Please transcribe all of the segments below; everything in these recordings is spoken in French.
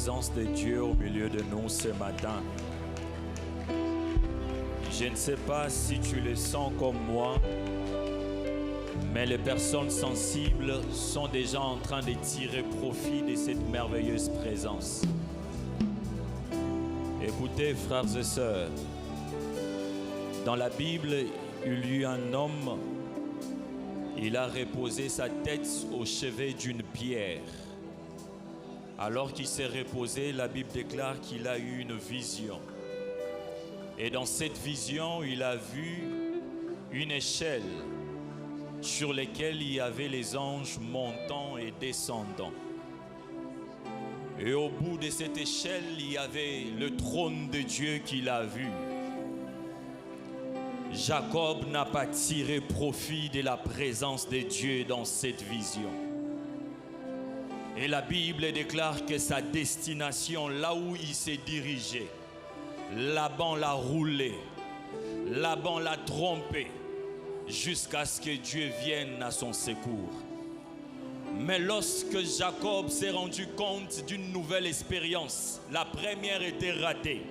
présence de Dieu au milieu de nous ce matin. Je ne sais pas si tu le sens comme moi, mais les personnes sensibles sont déjà en train de tirer profit de cette merveilleuse présence. Écoutez, frères et sœurs, dans la Bible, il y eut un homme, il a reposé sa tête au chevet d'une pierre. Alors qu'il s'est reposé, la Bible déclare qu'il a eu une vision. Et dans cette vision, il a vu une échelle sur laquelle il y avait les anges montant et descendant. Et au bout de cette échelle, il y avait le trône de Dieu qu'il a vu. Jacob n'a pas tiré profit de la présence de Dieu dans cette vision. Et la Bible déclare que sa destination, là où il s'est dirigé, Laban l'a roulé, Laban l'a trompé, jusqu'à ce que Dieu vienne à son secours. Mais lorsque Jacob s'est rendu compte d'une nouvelle expérience, la première était ratée.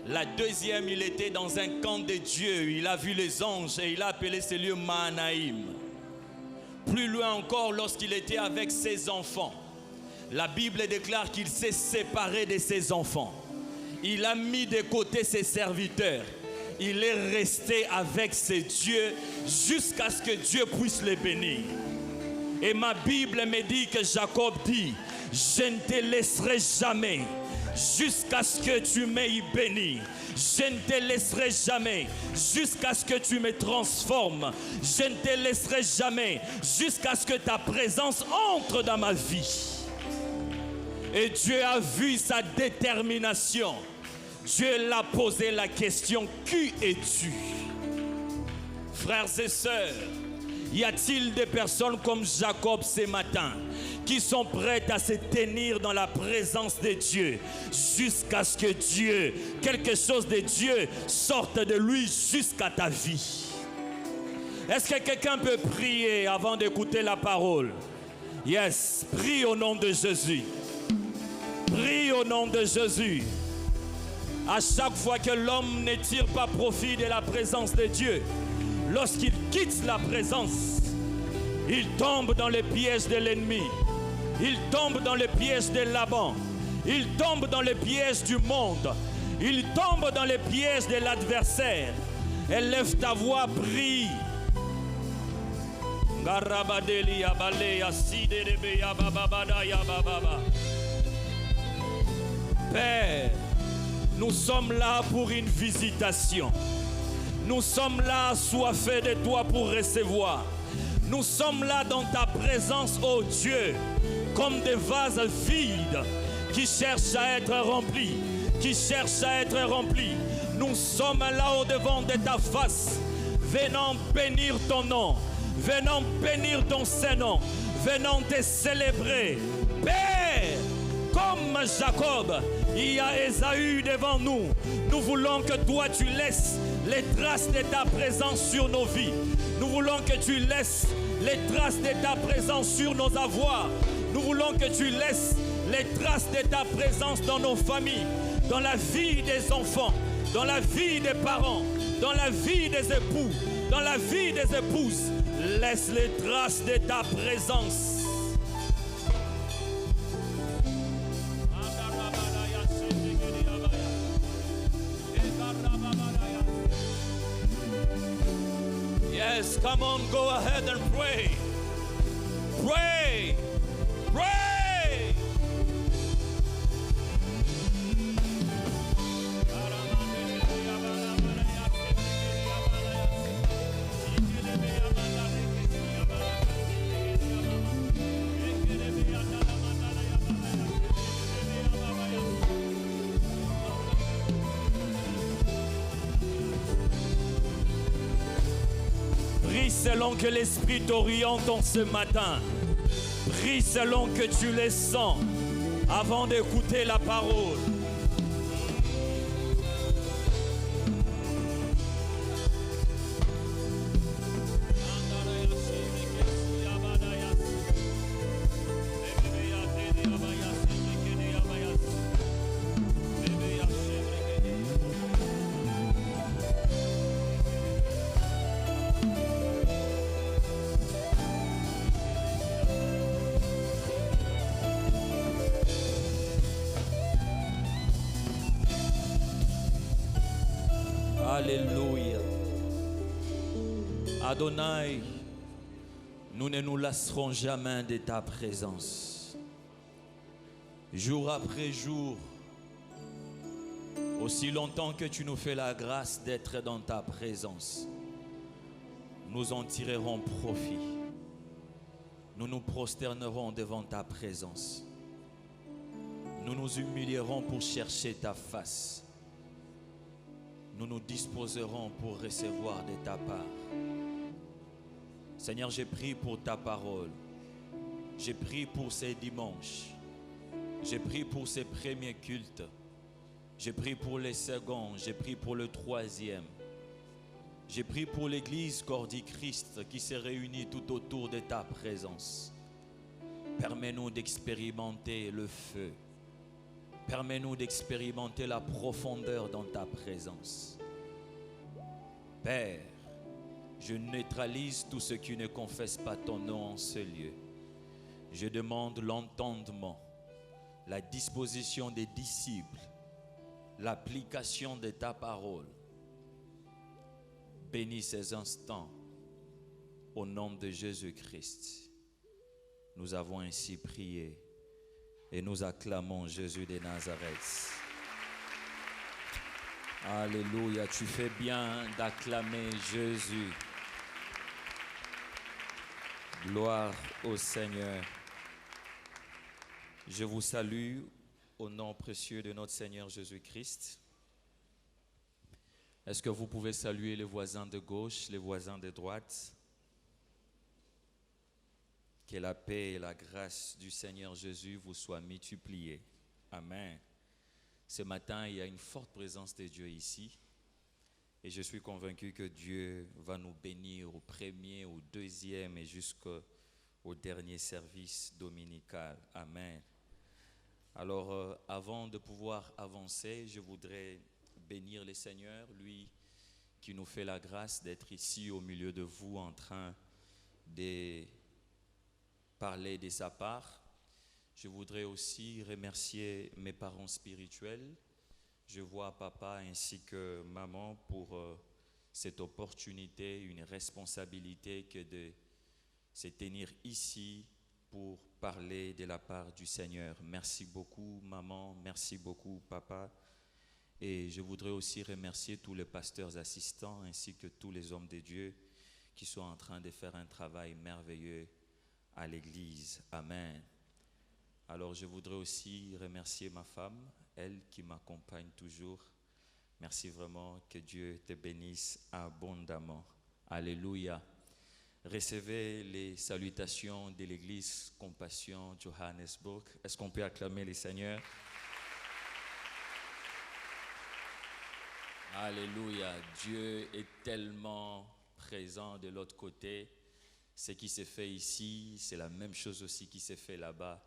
La deuxième, il était dans un camp de Dieu, il a vu les anges et il a appelé ce lieu Mahanaïm. Plus loin encore, lorsqu'il était avec ses enfants, la Bible déclare qu'il s'est séparé de ses enfants. Il a mis de côté ses serviteurs. Il est resté avec ses dieux jusqu'à ce que Dieu puisse les bénir. Et ma Bible me dit que Jacob dit, je ne te laisserai jamais jusqu'à ce que tu m'aies béni. Je ne te laisserai jamais jusqu'à ce que tu me transformes. Je ne te laisserai jamais jusqu'à ce que ta présence entre dans ma vie. Et Dieu a vu sa détermination. Dieu l'a posé la question, qui es-tu? Frères et sœurs, y a-t-il des personnes comme Jacob ce matin qui sont prêtes à se tenir dans la présence de Dieu jusqu'à ce que Dieu, quelque chose de Dieu sorte de lui jusqu'à ta vie? Est-ce que quelqu'un peut prier avant d'écouter la parole? Yes, prie au nom de Jésus. Prie au nom de Jésus. À chaque fois que l'homme ne tire pas profit de la présence de Dieu, lorsqu'il quitte la présence, il tombe dans les pièges de l'ennemi. Il tombe dans les pièges de Laban. Il tombe dans les pièges du monde. Il tombe dans les pièges de l'adversaire. Élève ta voix, prie. Père, nous sommes là pour une visitation. Nous sommes là assoiffés de toi pour recevoir. Nous sommes là dans ta présence, ô Dieu, comme des vases vides qui cherchent à être remplis, qui cherchent à être remplis. Nous sommes là au devant de ta face, venant bénir ton nom, venant bénir ton Saint-Nom, venant te célébrer. Père, comme Jacob, il y a Ésaü devant nous. Nous voulons que toi tu laisses les traces de ta présence sur nos vies. Nous voulons que tu laisses les traces de ta présence sur nos avoirs. Nous voulons que tu laisses les traces de ta présence dans nos familles, dans la vie des enfants, dans la vie des parents, dans la vie des époux, dans la vie des épouses. Laisse les traces de ta présence. Yes, come on, go ahead and pray. Pray. Pray. Prie selon que l'Esprit t'oriente en ce matin. Prie selon que tu les sens avant d'écouter la parole. Alléluia. Adonai, nous ne nous lasserons jamais de ta présence. Jour après jour, aussi longtemps que tu nous fais la grâce d'être dans ta présence, nous en tirerons profit. Nous nous prosternerons devant ta présence. Nous nous humilierons pour chercher ta face. Nous nous disposerons pour recevoir de ta part. Seigneur, j'ai prié pour ta parole. J'ai prié pour ces dimanches. J'ai prié pour ces premiers cultes. J'ai prié pour les seconds. J'ai prié pour le troisième. J'ai prié pour l'église corps du Christ qui s'est réunie tout autour de ta présence. Permets-nous d'expérimenter le feu. Permets-nous d'expérimenter la profondeur dans ta présence. Père, je neutralise tout ce qui ne confesse pas ton nom en ce lieu. Je demande l'entendement, la disposition des disciples, l'application de ta parole. Bénis ces instants au nom de Jésus-Christ. Nous avons ainsi prié. Et nous acclamons Jésus de Nazareth. Alléluia, tu fais bien d'acclamer Jésus. Gloire au Seigneur. Je vous salue au nom précieux de notre Seigneur Jésus-Christ. Est-ce que vous pouvez saluer les voisins de gauche, les voisins de droite? Que la paix et la grâce du Seigneur Jésus vous soient multipliées. Amen. Ce matin, il y a une forte présence de Dieu ici. Et je suis convaincu que Dieu va nous bénir au premier, au deuxième et jusqu'au dernier service dominical. Amen. Alors, avant de pouvoir avancer, je voudrais bénir le Seigneur, lui qui nous fait la grâce d'être ici au milieu de vous en train de parler de sa part. Je voudrais aussi remercier mes parents spirituels. Je vois papa ainsi que maman pour cette opportunité, une responsabilité que de se tenir ici pour parler de la part du Seigneur. Merci beaucoup maman, merci beaucoup papa. Et je voudrais aussi remercier tous les pasteurs assistants ainsi que tous les hommes de Dieu qui sont en train de faire un travail merveilleux à l'église. Amen. Alors je voudrais aussi remercier ma femme, elle qui m'accompagne toujours. Merci vraiment, que Dieu te bénisse abondamment. Alléluia. Recevez les salutations de l'église Compassion Johannesburg. Est-ce qu'on peut acclamer les Seigneurs? Alléluia. Dieu est tellement présent de l'autre côté. Ce qui s'est fait ici, c'est la même chose aussi qui s'est fait là-bas.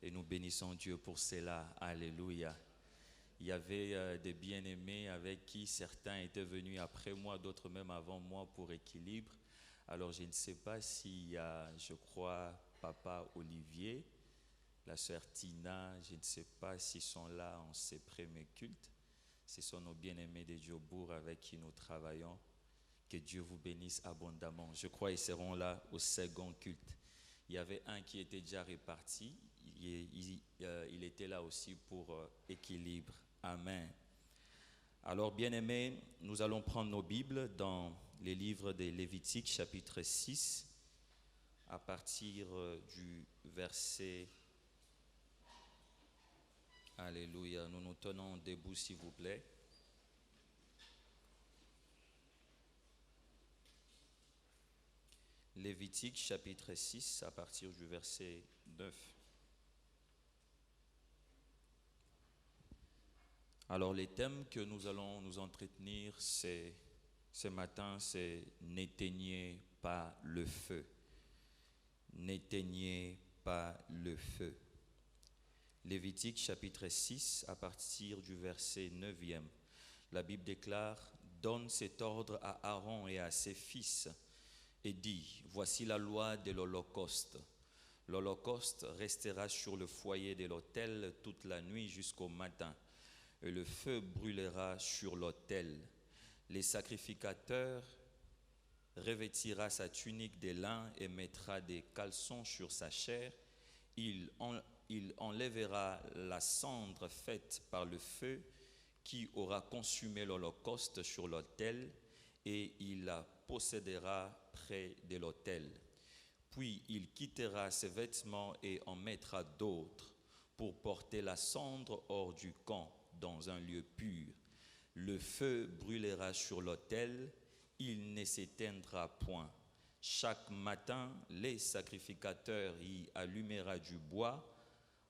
Et nous bénissons Dieu pour cela. Alléluia. Il y avait des bien-aimés avec qui certains étaient venus après moi, d'autres même avant moi pour équilibre. Alors je ne sais pas s'il y a, je crois, papa Olivier, la sœur Tina, je ne sais pas s'ils sont là en ces premiers cultes. Ce sont nos bien-aimés de Diobourg avec qui nous travaillons. Que Dieu vous bénisse abondamment. Je crois qu'ils seront là au second culte. Il y avait un qui était déjà reparti. Il était là aussi pour équilibre. Amen. Alors, bien-aimés, nous allons prendre nos Bibles dans les livres de Lévitique, chapitre 6, à partir du verset... Alléluia. Nous nous tenons debout, s'il vous plaît. Lévitique chapitre 6 à partir du verset 9. Alors les thèmes que nous allons nous entretenir ce matin, c'est n'éteignez pas le feu. N'éteignez pas le feu. Lévitique chapitre 6 à partir du verset 9e. La Bible déclare: donne cet ordre à Aaron et à ses fils et dit, voici la loi de l'Holocauste. L'Holocauste restera sur le foyer de l'autel toute la nuit jusqu'au matin, et le feu brûlera sur l'autel. Les sacrificateurs revêtira sa tunique de lin et mettra des caleçons sur sa chair. Il enlèvera la cendre faite par le feu qui aura consumé l'holocauste sur l'autel, et il la possédera près de l'autel. Puis il quittera ses vêtements et en mettra d'autres pour porter la cendre hors du camp dans un lieu pur. Le feu brûlera sur l'autel, il ne s'éteindra point. Chaque matin, les sacrificateurs y allumera du bois,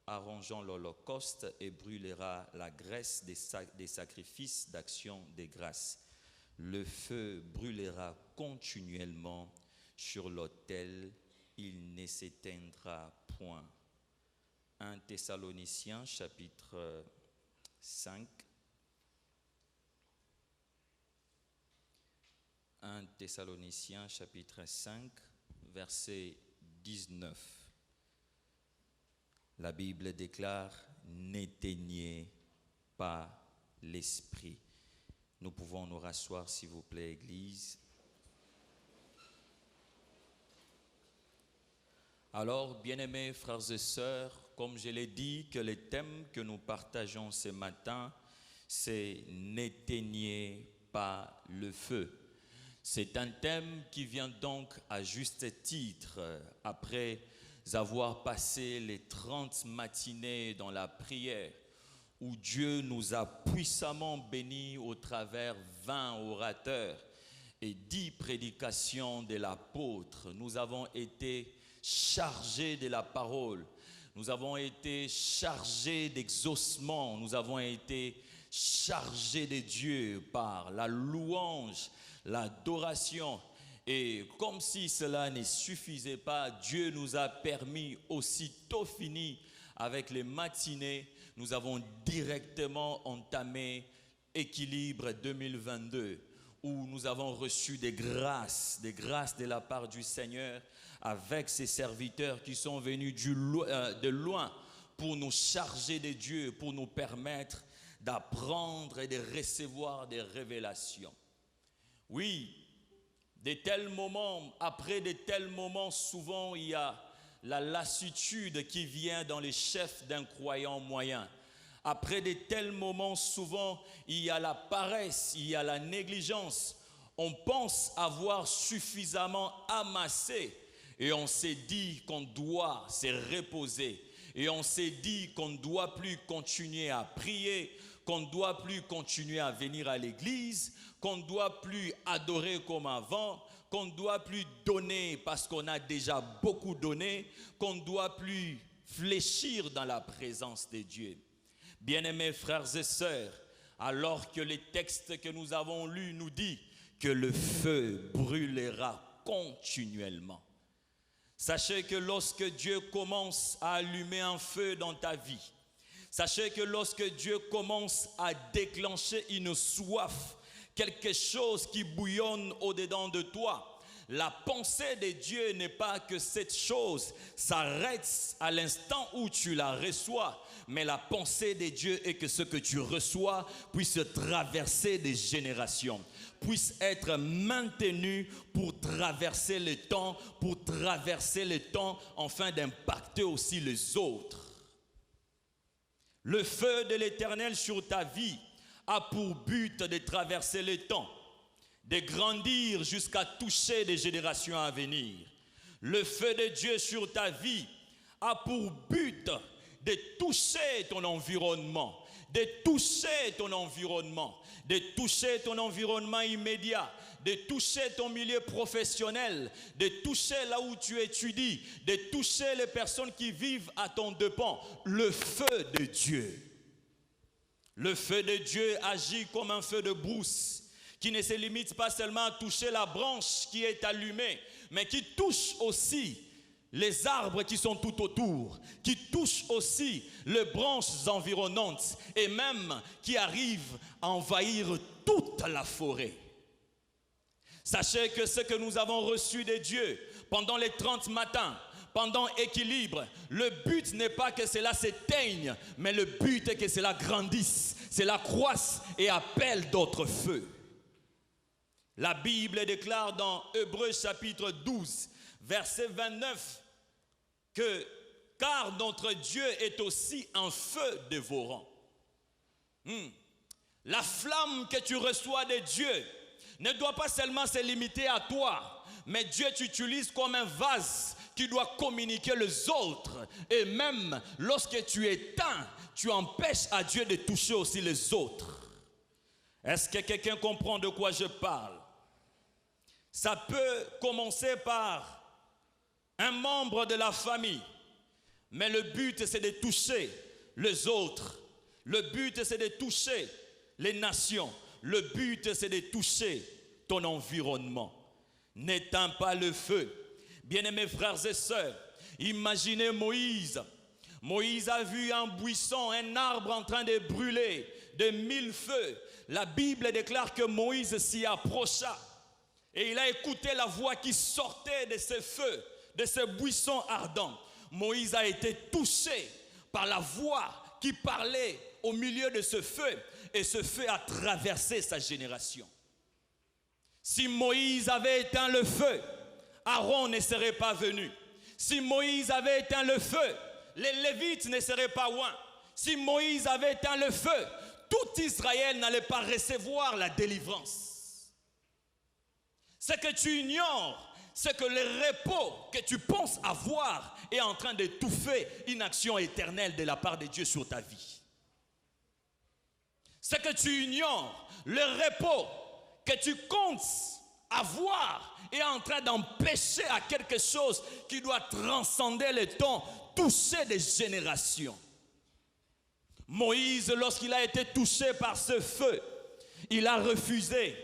arrangeant l'holocauste, et brûlera la graisse des sacrifices d'action des grâces. Le feu brûlera continuellement sur l'autel, il ne s'éteindra point. 1 Thessaloniciens chapitre 5. 1 Thessaloniciens chapitre 5, verset 19. La Bible déclare « N'éteignez pas l'esprit ». Nous pouvons nous rasseoir, s'il vous plaît, Église. Alors, bien-aimés frères et sœurs, comme je l'ai dit, que le thème que nous partageons ce matin, c'est « N'éteignez pas le feu ». C'est un thème qui vient donc à juste titre, après avoir passé les 30 matinées dans la prière, où Dieu nous a puissamment bénis au travers 20 orateurs et 10 prédications de l'apôtre. Nous avons été chargés de la parole, nous avons été chargés d'exaucement, nous avons été chargés de Dieu par la louange, l'adoration. Et comme si cela ne suffisait pas, Dieu nous a permis, aussitôt fini avec les matinées, nous avons directement entamé Équilibre 2022, où nous avons reçu des grâces de la part du Seigneur, avec ses serviteurs qui sont venus de loin pour nous charger de Dieu, pour nous permettre d'apprendre et de recevoir des révélations. Oui, après de tels moments, souvent il y a la lassitude qui vient dans les chefs d'un croyant moyen. Après de tels moments, souvent il y a la paresse, il y a la négligence. On pense avoir suffisamment amassé et on s'est dit qu'on doit se reposer. Et on s'est dit qu'on ne doit plus continuer à prier, qu'on ne doit plus continuer à venir à l'église, qu'on ne doit plus adorer comme avant, qu'on ne doit plus donner parce qu'on a déjà beaucoup donné, qu'on ne doit plus fléchir dans la présence de Dieu. Bien-aimés frères et sœurs, alors que les textes que nous avons lus nous disent que le feu brûlera continuellement. Sachez que lorsque Dieu commence à allumer un feu dans ta vie, sachez que lorsque Dieu commence à déclencher une soif, quelque chose qui bouillonne au-dedans de toi, la pensée de Dieu n'est pas que cette chose s'arrête à l'instant où tu la reçois, mais la pensée de Dieu est que ce que tu reçois puisse traverser des générations, puisse être maintenu pour traverser le temps, afin d'impacter aussi les autres. Le feu de l'Éternel sur ta vie a pour but de traverser le temps, de grandir jusqu'à toucher des générations à venir. Le feu de Dieu sur ta vie a pour but de toucher ton environnement, de toucher ton environnement immédiat, de toucher ton milieu professionnel, de toucher là où tu étudies, de toucher les personnes qui vivent à ton dépens. Le feu de Dieu. Le feu de Dieu agit comme un feu de brousse qui ne se limite pas seulement à toucher la branche qui est allumée, mais qui touche aussi les arbres qui sont tout autour, qui touche aussi les branches environnantes et même qui arrive à envahir toute la forêt. Sachez que ce que nous avons reçu de Dieu pendant les 30 matins, pendant Équilibre, le but n'est pas que cela s'éteigne, mais le but est que cela grandisse, cela croisse et appelle d'autres feux. La Bible déclare dans Hébreux chapitre 12, verset 29, que car notre Dieu est aussi un feu dévorant. La flamme que tu reçois de Dieu ne doit pas seulement se limiter à toi, mais Dieu t'utilise comme un vase qui doit communiquer les autres. Et même lorsque tu éteins, tu empêches à Dieu de toucher aussi les autres. Est-ce que quelqu'un comprend de quoi je parle? Ça peut commencer par un membre de la famille, mais le but c'est de toucher les autres. Le but c'est de toucher les nations. Le but c'est de toucher ton environnement. N'éteins pas le feu. Bien-aimés frères et sœurs, imaginez Moïse. Moïse a vu un buisson, un arbre en train de brûler, de 1000 feux. La Bible déclare que Moïse s'y approcha et il a écouté la voix qui sortait de ce feu, de ce buisson ardent. Moïse a été touché par la voix qui parlait au milieu de ce feu, et ce feu a traversé sa génération. Si Moïse avait éteint le feu, Aaron ne serait pas venu. Si Moïse avait éteint le feu, les Lévites ne seraient pas loin. Si Moïse avait éteint le feu, tout Israël n'allait pas recevoir la délivrance. Ce que tu ignores, c'est que le repos que tu penses avoir est en train d'étouffer une action éternelle de la part de Dieu sur ta vie. Ce que tu ignores, le repos que tu comptes avoir est en train d'empêcher à quelque chose qui doit transcender le temps, toucher des générations. Moïse, lorsqu'il a été touché par ce feu, il a refusé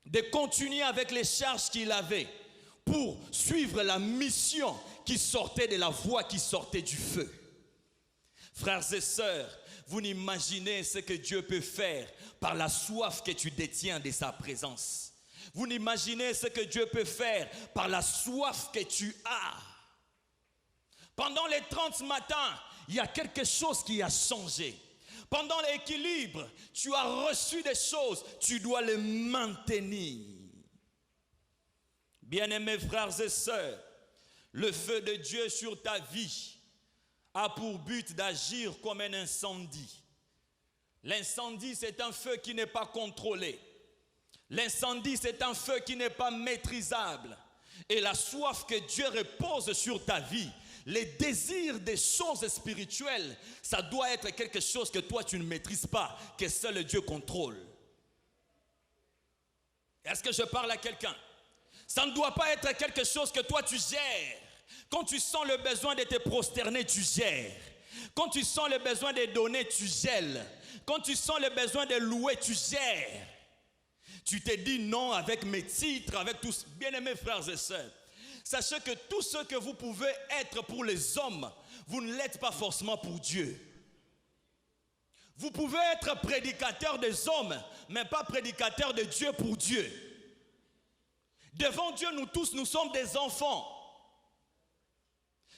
de continuer avec les charges qu'il avait pour suivre la mission qui sortait de la voix qui sortait du feu. Frères et sœurs, vous n'imaginez ce que Dieu peut faire par la soif que tu détiens de sa présence. Vous n'imaginez ce que Dieu peut faire par la soif que tu as. Pendant les 30 matins, il y a quelque chose qui a changé. Pendant l'équilibre, tu as reçu des choses, tu dois les maintenir. Bien-aimés frères et sœurs, le feu de Dieu sur ta vie a pour but d'agir comme un incendie. L'incendie, c'est un feu qui n'est pas contrôlé. L'incendie, c'est un feu qui n'est pas maîtrisable. Et la soif que Dieu repose sur ta vie, les désirs des choses spirituelles, ça doit être quelque chose que toi tu ne maîtrises pas, que seul Dieu contrôle. Est-ce que je parle à quelqu'un? Ça ne doit pas être quelque chose que toi tu gères. Quand tu sens le besoin de te prosterner, tu gères. Quand tu sens le besoin de donner, tu gèles. Quand tu sens le besoin de louer, tu gères. Tu te dis non avec mes titres, avec tous. Bien-aimés frères et sœurs, sachez que tout ce que vous pouvez être pour les hommes, vous ne l'êtes pas forcément pour Dieu. Vous pouvez être prédicateur des hommes, mais pas prédicateur de Dieu pour Dieu. Devant Dieu, nous tous, nous sommes des enfants.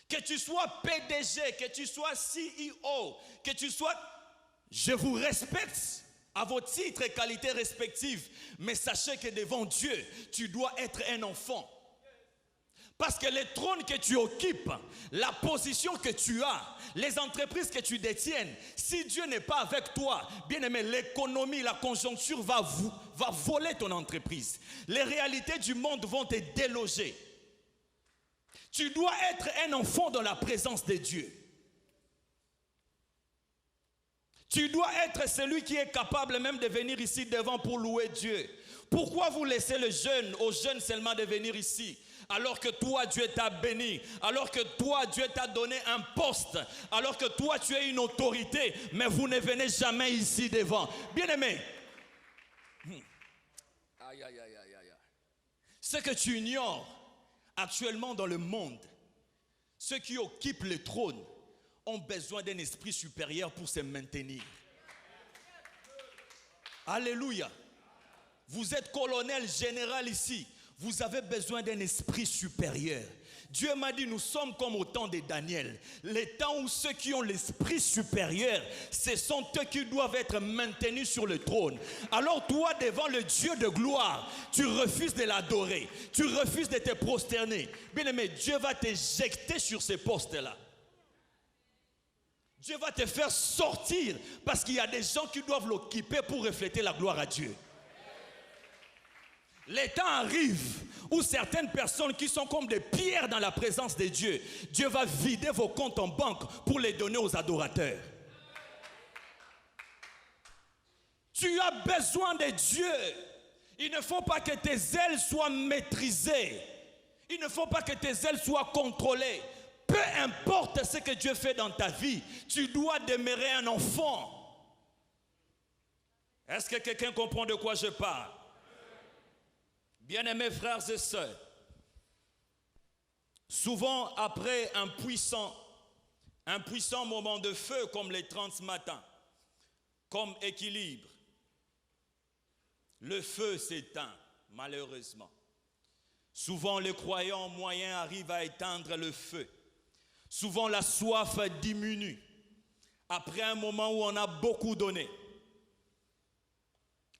Que tu sois PDG, que tu sois CEO, que tu sois... Je vous respecte à vos titres et qualités respectives, mais sachez que devant Dieu, tu dois être un enfant. Parce que les trônes que tu occupes, la position que tu as, les entreprises que tu détiennes, si Dieu n'est pas avec toi, bien aimé, l'économie, la conjoncture va voler ton entreprise. Les réalités du monde vont te déloger. Tu dois être un enfant dans la présence de Dieu. Tu dois être celui qui est capable même de venir ici devant pour louer Dieu. Pourquoi vous laissez aux jeunes seulement de venir ici? Alors que toi, Dieu t'a béni, alors que toi, Dieu t'a donné un poste, alors que toi, tu es une autorité, mais vous ne venez jamais ici devant. Bien-aimé, aïe, aïe, aïe, aïe, aïe. Ce que tu ignores actuellement dans le monde, ceux qui occupent le trône ont besoin d'un esprit supérieur pour se maintenir. Alléluia. Vous êtes colonel général ici. Vous avez besoin d'un esprit supérieur. Dieu m'a dit, nous sommes comme au temps de Daniel. Les temps où ceux qui ont l'esprit supérieur, ce sont eux qui doivent être maintenus sur le trône. Alors toi, devant le Dieu de gloire, tu refuses de l'adorer. Tu refuses de te prosterner. Bien aimé, Dieu va t'éjecter sur ces postes-là. Dieu va te faire sortir parce qu'il y a des gens qui doivent l'occuper pour refléter la gloire à Dieu. Les temps arrivent où certaines personnes qui sont comme des pierres dans la présence de Dieu, Dieu va vider vos comptes en banque pour les donner aux adorateurs. Tu as besoin de Dieu. Il ne faut pas que tes ailes soient maîtrisées. Il ne faut pas que tes ailes soient contrôlées. Peu importe ce que Dieu fait dans ta vie, tu dois demeurer un enfant. Est-ce que quelqu'un comprend de quoi je parle? Bien-aimés frères et sœurs, souvent après un puissant moment de feu comme les 30 matins, comme équilibre, le feu s'éteint malheureusement. Souvent les croyants moyens arrivent à éteindre le feu. Souvent la soif diminue après un moment où on a beaucoup donné.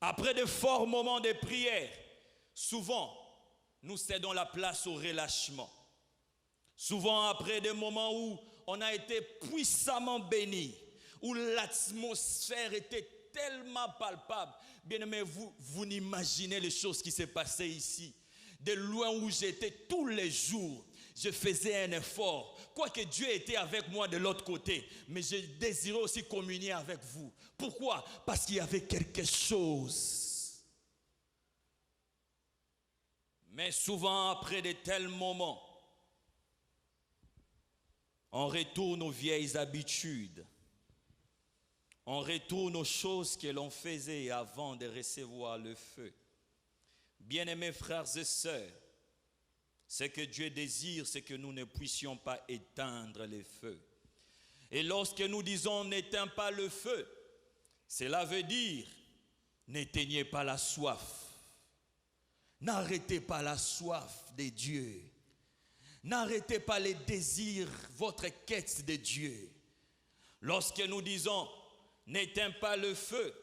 Après de forts moments de prière, souvent, nous cédons la place au relâchement. Souvent, après des moments où on a été puissamment béni, où l'atmosphère était tellement palpable. Bien aimé, vous n'imaginez les choses qui s'est passées ici. De loin où j'étais tous les jours, je faisais un effort. Quoique Dieu était avec moi de l'autre côté, mais je désirais aussi communier avec vous. Pourquoi? Parce qu'il y avait quelque chose. Mais souvent, après de tels moments, on retourne aux vieilles habitudes. On retourne aux choses que l'on faisait avant de recevoir le feu. Bien-aimés frères et sœurs, ce que Dieu désire, c'est que nous ne puissions pas éteindre les feux. Et lorsque nous disons n'éteins pas le feu, cela veut dire n'éteignez pas la soif. N'arrêtez pas la soif de Dieu. N'arrêtez pas les désirs, votre quête de Dieu. Lorsque nous disons n'éteins pas le feu,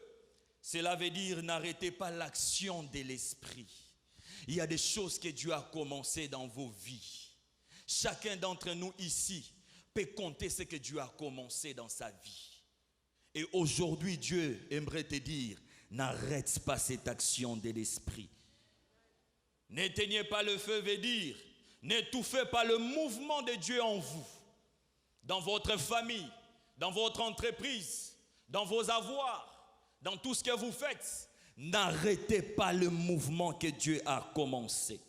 cela veut dire n'arrêtez pas l'action de l'esprit. Il y a des choses que Dieu a commencées dans vos vies. Chacun d'entre nous ici peut compter ce que Dieu a commencé dans sa vie. Et aujourd'hui, Dieu aimerait te dire, n'arrête pas cette action de l'esprit. N'éteignez pas le feu veut dire, n'étouffez pas le mouvement de Dieu en vous, dans votre famille, dans votre entreprise, dans vos avoirs, dans tout ce que vous faites. N'arrêtez pas le mouvement que Dieu a commencé.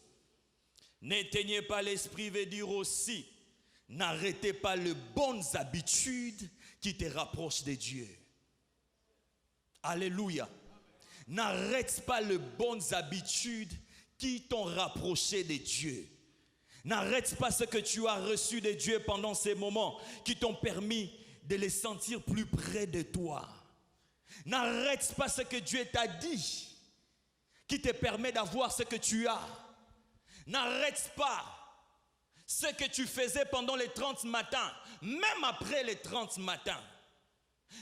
N'éteignez pas l'esprit veut dire aussi, n'arrêtez pas les bonnes habitudes qui te rapprochent de Dieu. Alléluia. N'arrête pas les bonnes habitudes qui t'ont rapproché de Dieu. N'arrête pas ce que tu as reçu de Dieu pendant ces moments qui t'ont permis de les sentir plus près de toi. N'arrête pas ce que Dieu t'a dit qui te permet d'avoir ce que tu as. N'arrête pas ce que tu faisais pendant les 30 matins, même après les 30 matins.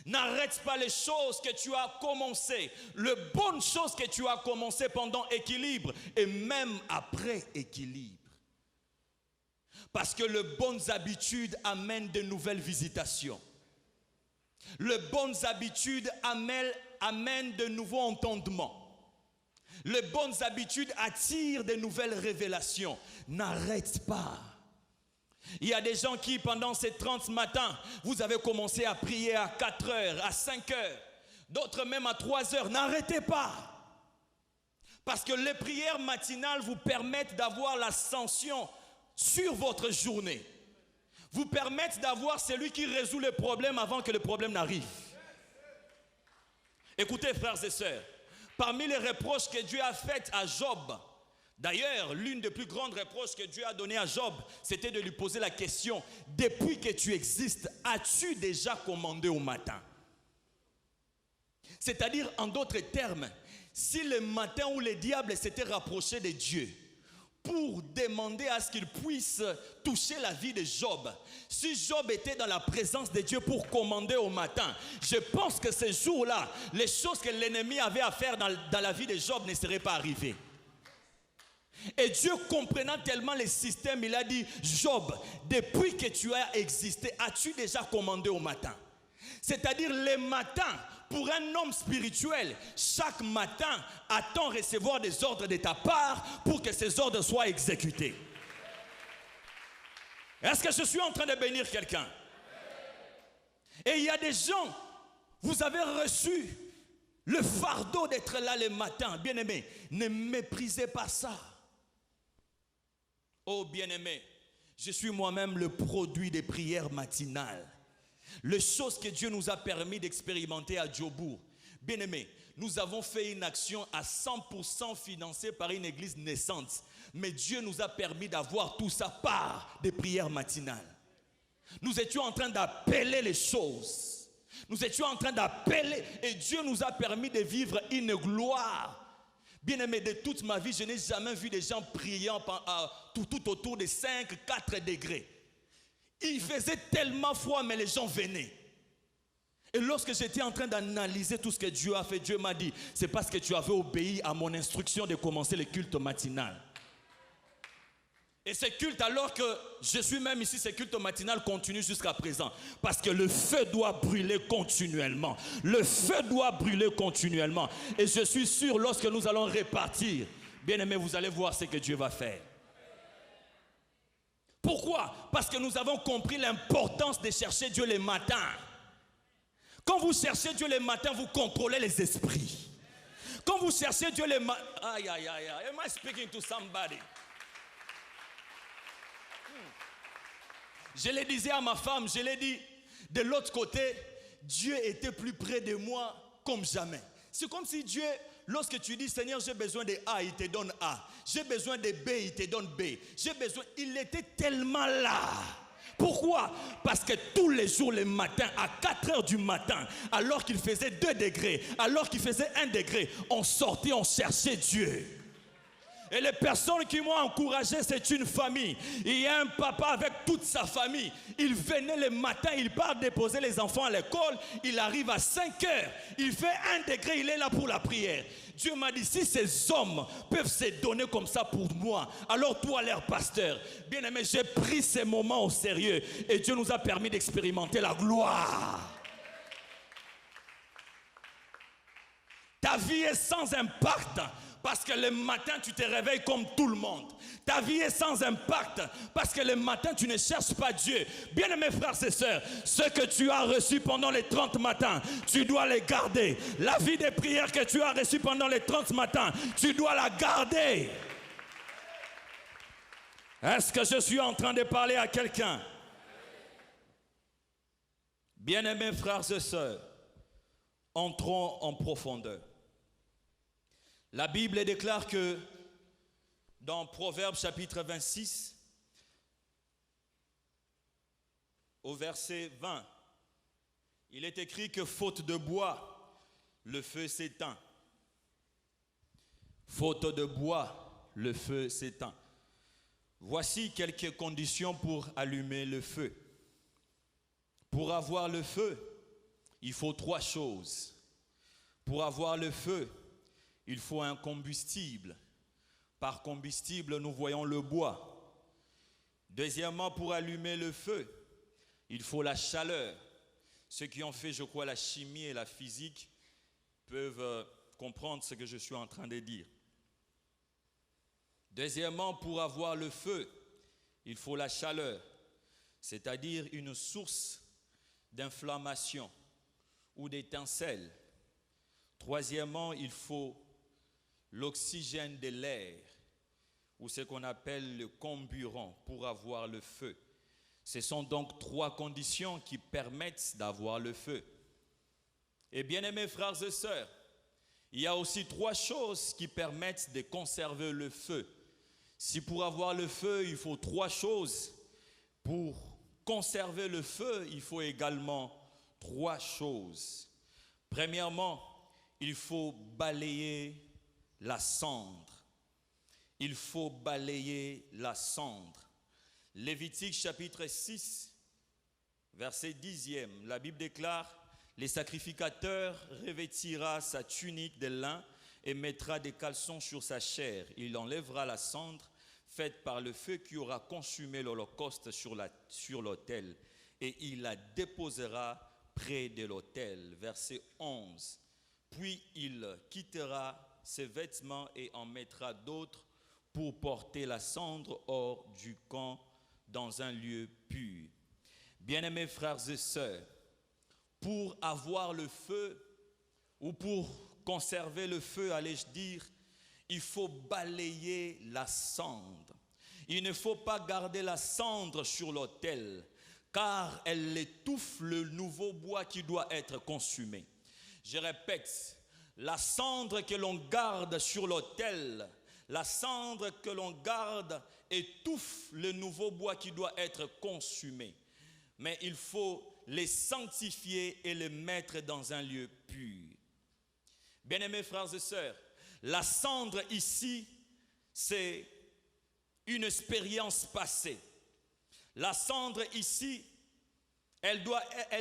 N'arrête pas les choses que tu as commencées, les bonnes choses que tu as commencées pendant équilibre et même après équilibre. Parce que les bonnes habitudes amènent de nouvelles visitations. Les bonnes habitudes amènent de nouveaux entendements. Les bonnes habitudes attirent de nouvelles révélations. N'arrête pas. Il y a des gens qui, pendant ces 30 matins, vous avez commencé à prier à 4 heures, à 5 heures, d'autres même à 3 heures. N'arrêtez pas. Parce que les prières matinales vous permettent d'avoir l'ascension sur votre journée. Vous permettent d'avoir celui qui résout les problèmes avant que le problème n'arrive. Écoutez, frères et sœurs, parmi les reproches que Dieu a faits à Job, d'ailleurs, l'une des plus grandes reproches que Dieu a données à Job, c'était de lui poser la question, depuis que tu existes, as-tu déjà commandé au matin? C'est-à-dire, en d'autres termes, si le matin où le diable s'était rapproché de Dieu, pour demander à ce qu'il puisse toucher la vie de Job. Si Job était dans la présence de Dieu pour commander au matin, je pense que ces jours-là, les choses que l'ennemi avait à faire dans la vie de Job ne seraient pas arrivées. Et Dieu, comprenant tellement les systèmes, il a dit, Job, depuis que tu as existé, as-tu déjà commandé au matin? C'est-à-dire les matins, pour un homme spirituel, chaque matin, attend recevoir des ordres de ta part pour que ces ordres soient exécutés. Est-ce que je suis en train de bénir quelqu'un? Et il y a des gens, vous avez reçu le fardeau d'être là le matin. Bien-aimé, ne méprisez pas ça. Oh bien-aimé, je suis moi-même le produit des prières matinales. Les choses que Dieu nous a permis d'expérimenter à Djobourg. Bien-aimé, nous avons fait une action à 100% financée par une église naissante. Mais Dieu nous a permis d'avoir tout ça par des prières matinales. Nous étions en train d'appeler les choses. Nous étions en train d'appeler et Dieu nous a permis de vivre une gloire. Bien-aimé, de toute ma vie, je n'ai jamais vu des gens priant tout autour de 5, 4 degrés. Il faisait tellement froid, mais les gens venaient. Et lorsque j'étais en train d'analyser tout ce que Dieu a fait, Dieu m'a dit, c'est parce que tu avais obéi à mon instruction de commencer le culte matinal. Et ce culte, alors que je suis même ici, ce culte matinal continue jusqu'à présent. Parce que le feu doit brûler continuellement. Le feu doit brûler continuellement. Et je suis sûr, lorsque nous allons répartir, bien aimé, vous allez voir ce que Dieu va faire. Pourquoi? Parce que nous avons compris l'importance de chercher Dieu les matins. Quand vous cherchez Dieu les matins, vous contrôlez les esprits. Quand vous cherchez Dieu les matins... Aïe, aïe, aïe, aïe. Am I speaking to somebody? Je le disais à ma femme, je l'ai dit, de l'autre côté, Dieu était plus près de moi comme jamais. C'est comme si Dieu, lorsque tu dis, Seigneur, j'ai besoin de A, il te donne A. J'ai besoin de B, il te donne B. J'ai besoin, il était tellement là. Pourquoi? Parce que tous les jours, le matin, à 4 heures du matin, alors qu'il faisait 2 degrés, alors qu'il faisait 1 degré, on sortait, on cherchait Dieu. Et les personnes qui m'ont encouragé, c'est une famille. Il y a un papa avec toute sa famille. Il venait le matin, il part déposer les enfants à l'école. Il arrive à 5 heures. Il fait 1 degré, il est là pour la prière. Dieu m'a dit, si ces hommes peuvent se donner comme ça pour moi, alors toi, leur pasteur, bien aimé, j'ai pris ces moments au sérieux. Et Dieu nous a permis d'expérimenter la gloire. Ta vie est sans impact. Parce que le matin, tu te réveilles comme tout le monde. Ta vie est sans impact. Parce que le matin, tu ne cherches pas Dieu. Bien-aimés frères et sœurs, ce que tu as reçu pendant les 30 matins, tu dois les garder. La vie de prière que tu as reçue pendant les 30 matins, tu dois la garder. Est-ce que je suis en train de parler à quelqu'un? Bien-aimés frères et sœurs, entrons en profondeur. La Bible déclare que dans Proverbes chapitre 26, au verset 20, il est écrit que faute de bois, le feu s'éteint. Faute de bois, le feu s'éteint. Voici quelques conditions pour allumer le feu. Pour avoir le feu, il faut 3 choses. Pour avoir le feu, il faut un combustible. Par combustible, nous voyons le bois. Deuxièmement, pour allumer le feu, il faut la chaleur. Ceux qui ont fait, je crois, la chimie et la physique peuvent comprendre ce que je suis en train de dire. Deuxièmement, pour avoir le feu, il faut la chaleur, c'est-à-dire une source d'inflammation ou d'étincelle. Troisièmement, il faut l'oxygène de l'air, ou ce qu'on appelle le comburant, pour avoir le feu. Ce sont donc 3 conditions qui permettent d'avoir le feu. Et bien aimés frères et sœurs, il y a aussi 3 choses qui permettent de conserver le feu. Si pour avoir le feu, il faut 3 choses, pour conserver le feu, il faut également 3 choses. Premièrement, il faut balayer la cendre. il faut balayer la cendre. Lévitique chapitre 6, verset 10e, la Bible déclare: les sacrificateurs revêtira sa tunique de lin et mettra des caleçons sur sa chair. Il enlèvera la cendre faite par le feu qui aura consumé l'holocauste sur l'autel, et il la déposera près de l'autel. Verset 11. Puis il quittera ses vêtements et en mettra d'autres pour porter la cendre hors du camp dans un lieu pur. Bien-aimés frères et sœurs, pour avoir le feu ou pour conserver le feu, allais-je dire, il faut balayer la cendre. Il ne faut pas garder la cendre sur l'autel, car elle étouffe le nouveau bois qui doit être consumé. Je répète, la cendre que l'on garde sur l'autel, la cendre que l'on garde étouffe le nouveau bois qui doit être consumé. Mais il faut les sanctifier et les mettre dans un lieu pur. Bien-aimés frères et sœurs, la cendre ici, c'est une expérience passée. La cendre ici, elle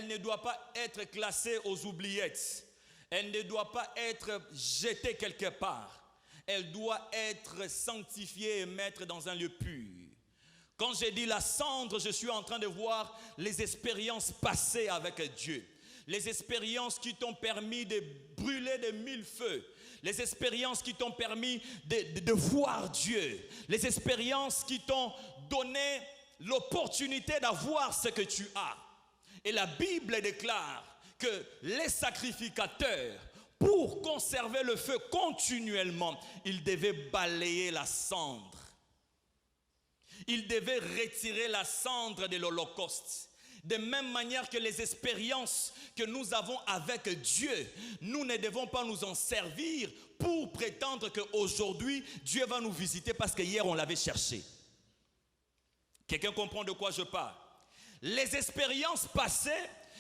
ne doit pas être classée aux oubliettes. Elle ne doit pas être jetée quelque part. Elle doit être sanctifiée et mettre dans un lieu pur. Quand j'ai dit la cendre, je suis en train de voir les expériences passées avec Dieu. Les expériences qui t'ont permis de brûler de mille feux. Les expériences qui t'ont permis de voir Dieu. Les expériences qui t'ont donné l'opportunité d'avoir ce que tu as. Et la Bible déclare que les sacrificateurs, pour conserver le feu continuellement, ils devaient balayer la cendre. Ils devaient retirer la cendre de l'Holocauste. De même manière que les expériences que nous avons avec Dieu, nous ne devons pas nous en servir pour prétendre qu'aujourd'hui, Dieu va nous visiter parce que hier on l'avait cherché. Quelqu'un comprend de quoi je parle? Les expériences passées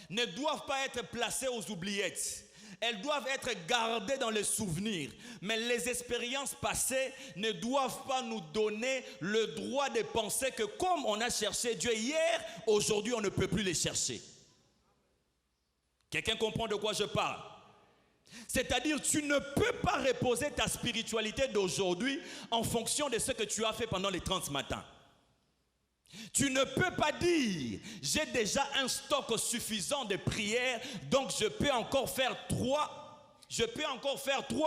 ne doivent pas être placées aux oubliettes. Elles doivent être gardées dans les souvenirs. Mais les expériences passées ne doivent pas nous donner le droit de penser que comme on a cherché Dieu hier, aujourd'hui on ne peut plus les chercher. Quelqu'un comprend de quoi je parle? C'est-à-dire tu ne peux pas reposer ta spiritualité d'aujourd'hui en fonction de ce que tu as fait pendant les 30 matins. Tu ne peux pas dire, j'ai déjà un stock suffisant de prières, donc je peux encore faire 3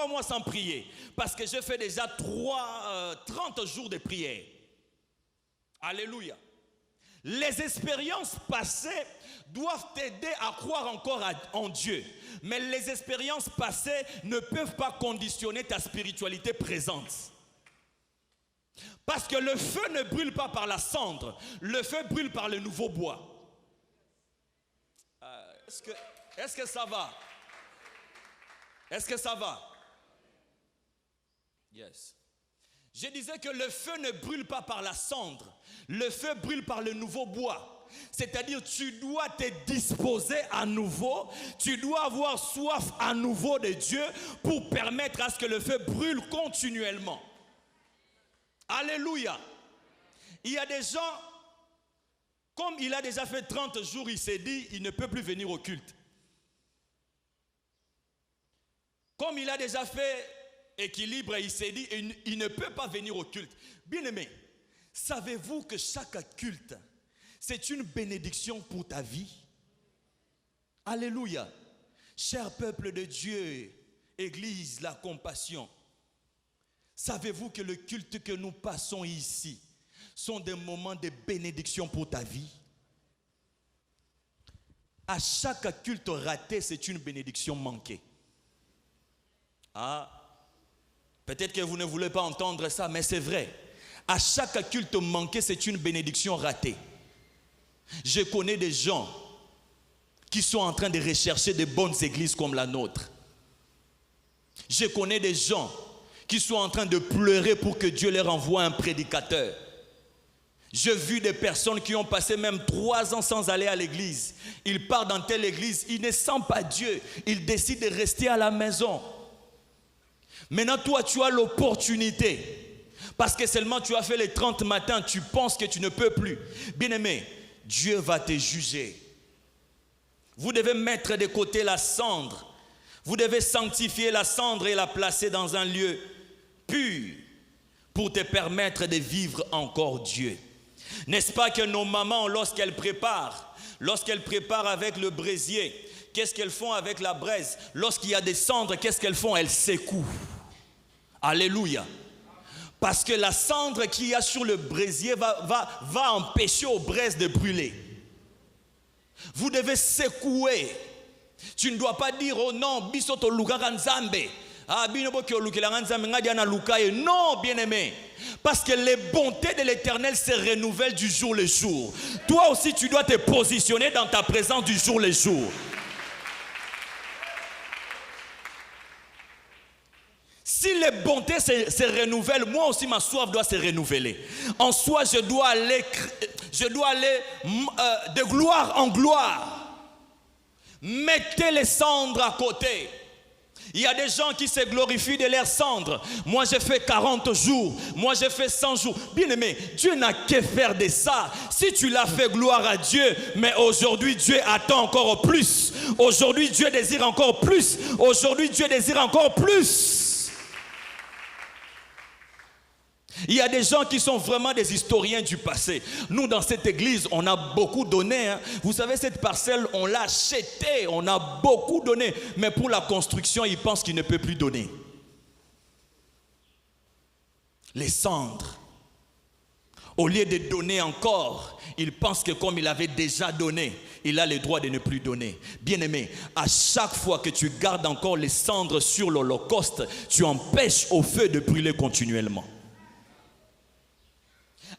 mois sans prier, parce que je fais déjà 30 jours de prière. Alléluia. Les expériences passées doivent t'aider à croire encore en Dieu, mais les expériences passées ne peuvent pas conditionner ta spiritualité présente. Parce que le feu ne brûle pas par la cendre, le feu brûle par le nouveau bois. Est-ce que ça va? Est-ce que ça va? Yes. Je disais que le feu ne brûle pas par la cendre, le feu brûle par le nouveau bois. C'est-à-dire tu dois te disposer à nouveau, tu dois avoir soif à nouveau de Dieu pour permettre à ce que le feu brûle continuellement. Alléluia. Il y a des gens, comme il a déjà fait 30 jours, il s'est dit, il ne peut plus venir au culte. Comme il a déjà fait équilibre, il s'est dit, il ne peut pas venir au culte. Bien-aimé, savez-vous que chaque culte, c'est une bénédiction pour ta vie? Alléluia. Cher peuple de Dieu, Église, la compassion. Savez-vous que le culte que nous passons ici sont des moments de bénédiction pour ta vie? À chaque culte raté, c'est une bénédiction manquée. Ah, peut-être que vous ne voulez pas entendre ça, mais c'est vrai. À chaque culte manqué, c'est une bénédiction ratée. Je connais des gens qui sont en train de rechercher de bonnes églises comme la nôtre. Je connais des gens qui sont en train de pleurer pour que Dieu leur envoie un prédicateur. J'ai vu des personnes qui ont passé même 3 ans sans aller à l'église. Ils partent dans telle église, ils ne sentent pas Dieu. Ils décident de rester à la maison. Maintenant, toi, tu as l'opportunité. Parce que seulement tu as fait les 30 matins, tu penses que tu ne peux plus. Bien-aimé, Dieu va te juger. Vous devez mettre de côté la cendre. Vous devez sanctifier la cendre et la placer dans un lieu pur pour te permettre de vivre encore Dieu. N'est-ce pas que nos mamans, lorsqu'elles préparent avec le braisier, qu'est-ce qu'elles font avec la braise? Lorsqu'il y a des cendres, qu'est-ce qu'elles font? Elles secouent. Alléluia. Parce que la cendre qu'il y a sur le braisier va empêcher aux braises de brûler. Vous devez secouer. Tu ne dois pas dire, oh non, bisoto lukaka nzambe. Non, bien-aimé, parce que les bontés de l'Éternel se renouvellent du jour le jour. Toi aussi, tu dois te positionner dans ta présence du jour le jour. Si les bontés se renouvellent, moi aussi ma soif doit se renouveler. En soi, je dois aller de gloire en gloire. Mettez les cendres à côté. Il y a des gens qui se glorifient de leurs cendres. Moi j'ai fait 40 jours, moi j'ai fait 100 jours. Bien aimé, Dieu n'a qu'à faire de ça. Si tu l'as fait, gloire à Dieu. Mais aujourd'hui Dieu attend encore plus. Aujourd'hui Dieu désire encore plus. Aujourd'hui Dieu désire encore plus. Il y a des gens qui sont vraiment des historiens du passé. Nous, dans cette église, on a beaucoup donné. Hein. Vous savez, cette parcelle, on l'a achetée. On a beaucoup donné. Mais pour la construction, ils pensent qu'ils ne peuvent plus donner. Les cendres. Au lieu de donner encore, ils pensent que comme il avait déjà donné, il a le droit de ne plus donner. Bien-aimé, à chaque fois que tu gardes encore les cendres sur l'Holocauste, tu empêches au feu de brûler continuellement.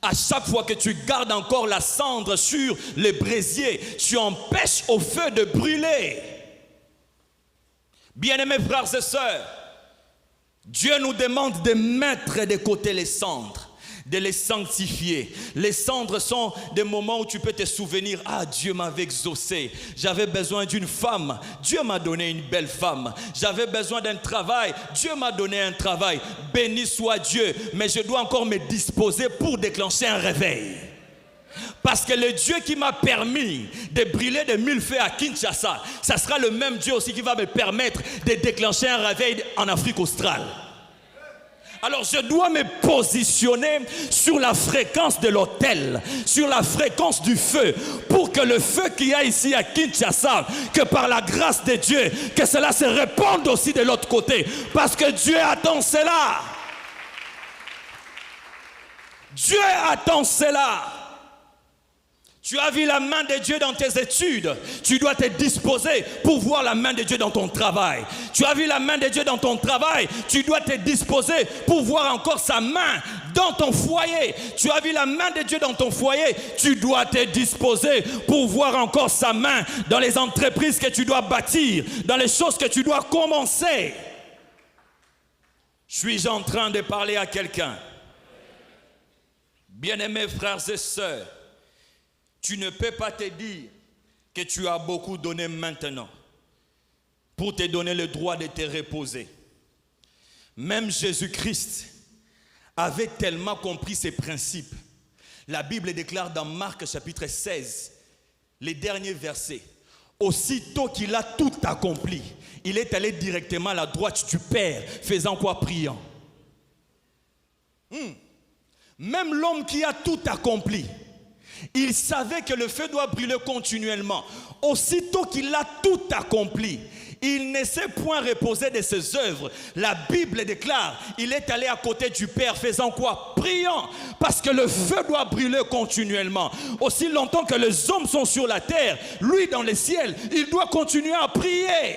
À chaque fois que tu gardes encore la cendre sur le braisier, tu empêches au feu de brûler. Bien-aimés frères et sœurs, Dieu nous demande de mettre de côté les cendres, de les sanctifier. Les cendres sont des moments où tu peux te souvenir, ah, Dieu m'avait exaucé, j'avais besoin d'une femme, Dieu m'a donné une belle femme, j'avais besoin d'un travail, Dieu m'a donné un travail, béni soit Dieu, mais je dois encore me disposer pour déclencher un réveil. Parce que le Dieu qui m'a permis de brûler de 1000 feux à Kinshasa, ça sera le même Dieu aussi qui va me permettre de déclencher un réveil en Afrique australe. Alors je dois me positionner sur la fréquence de l'autel, sur la fréquence du feu, pour que le feu qu'il y a ici à Kinshasa, que par la grâce de Dieu, que cela se répande aussi de l'autre côté. Parce que Dieu attend cela. Dieu attend cela. Tu as vu la main de Dieu dans tes études. Tu dois te disposer pour voir la main de Dieu dans ton travail. Tu as vu la main de Dieu dans ton travail. Tu dois te disposer pour voir encore sa main dans ton foyer. Tu as vu la main de Dieu dans ton foyer. Tu dois te disposer pour voir encore sa main dans les entreprises que tu dois bâtir, dans les choses que tu dois commencer. Suis-je en train de parler à quelqu'un? Bien-aimés frères et sœurs, tu ne peux pas te dire que tu as beaucoup donné maintenant pour te donner le droit de te reposer. Même Jésus-Christ avait tellement compris ces principes. La Bible déclare dans Marc chapitre 16, les derniers versets. Aussitôt qu'il a tout accompli, il est allé directement à la droite du Père, faisant quoi? Priant. Même l'homme qui a tout accompli, il savait que le feu doit brûler continuellement. Aussitôt qu'il a tout accompli, il ne s'est point reposé de ses œuvres. La Bible déclare, il est allé à côté du Père faisant quoi? Priant. Parce que le feu doit brûler continuellement. Aussi longtemps que les hommes sont sur la terre, lui dans les ciels, il doit continuer à prier.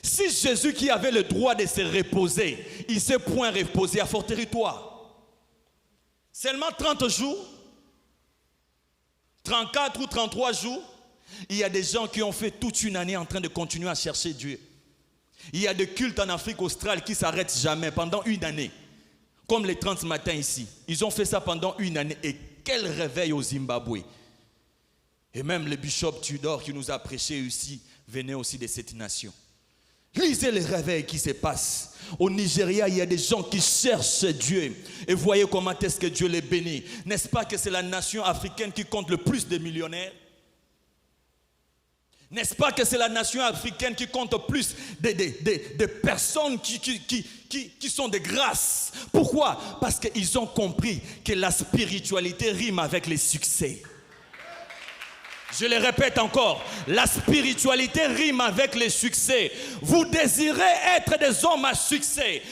Si Jésus qui avait le droit de se reposer, il ne s'est point reposé à fort territoire. Seulement 30 jours, 34 ou 33 jours, il y a des gens qui ont fait toute une année en train de continuer à chercher Dieu. Il y a des cultes en Afrique australe qui ne s'arrêtent jamais pendant une année. Comme les 30 matins ici. Ils ont fait ça pendant une année. Et quel réveil au Zimbabwe. Et même le bishop Tudor qui nous a prêché ici venait aussi de cette nation. Lisez les réveils qui se passent. Au Nigeria, il y a des gens qui cherchent Dieu. Et voyez comment est-ce que Dieu les bénit. N'est-ce pas que c'est la nation africaine qui compte le plus de millionnaires? N'est-ce pas que c'est la nation africaine qui compte plus de personnes qui sont de grâce? Pourquoi? Parce qu'ils ont compris que la spiritualité rime avec les succès. Je le répète encore, la spiritualité rime avec les succès. Vous désirez être des hommes à succès.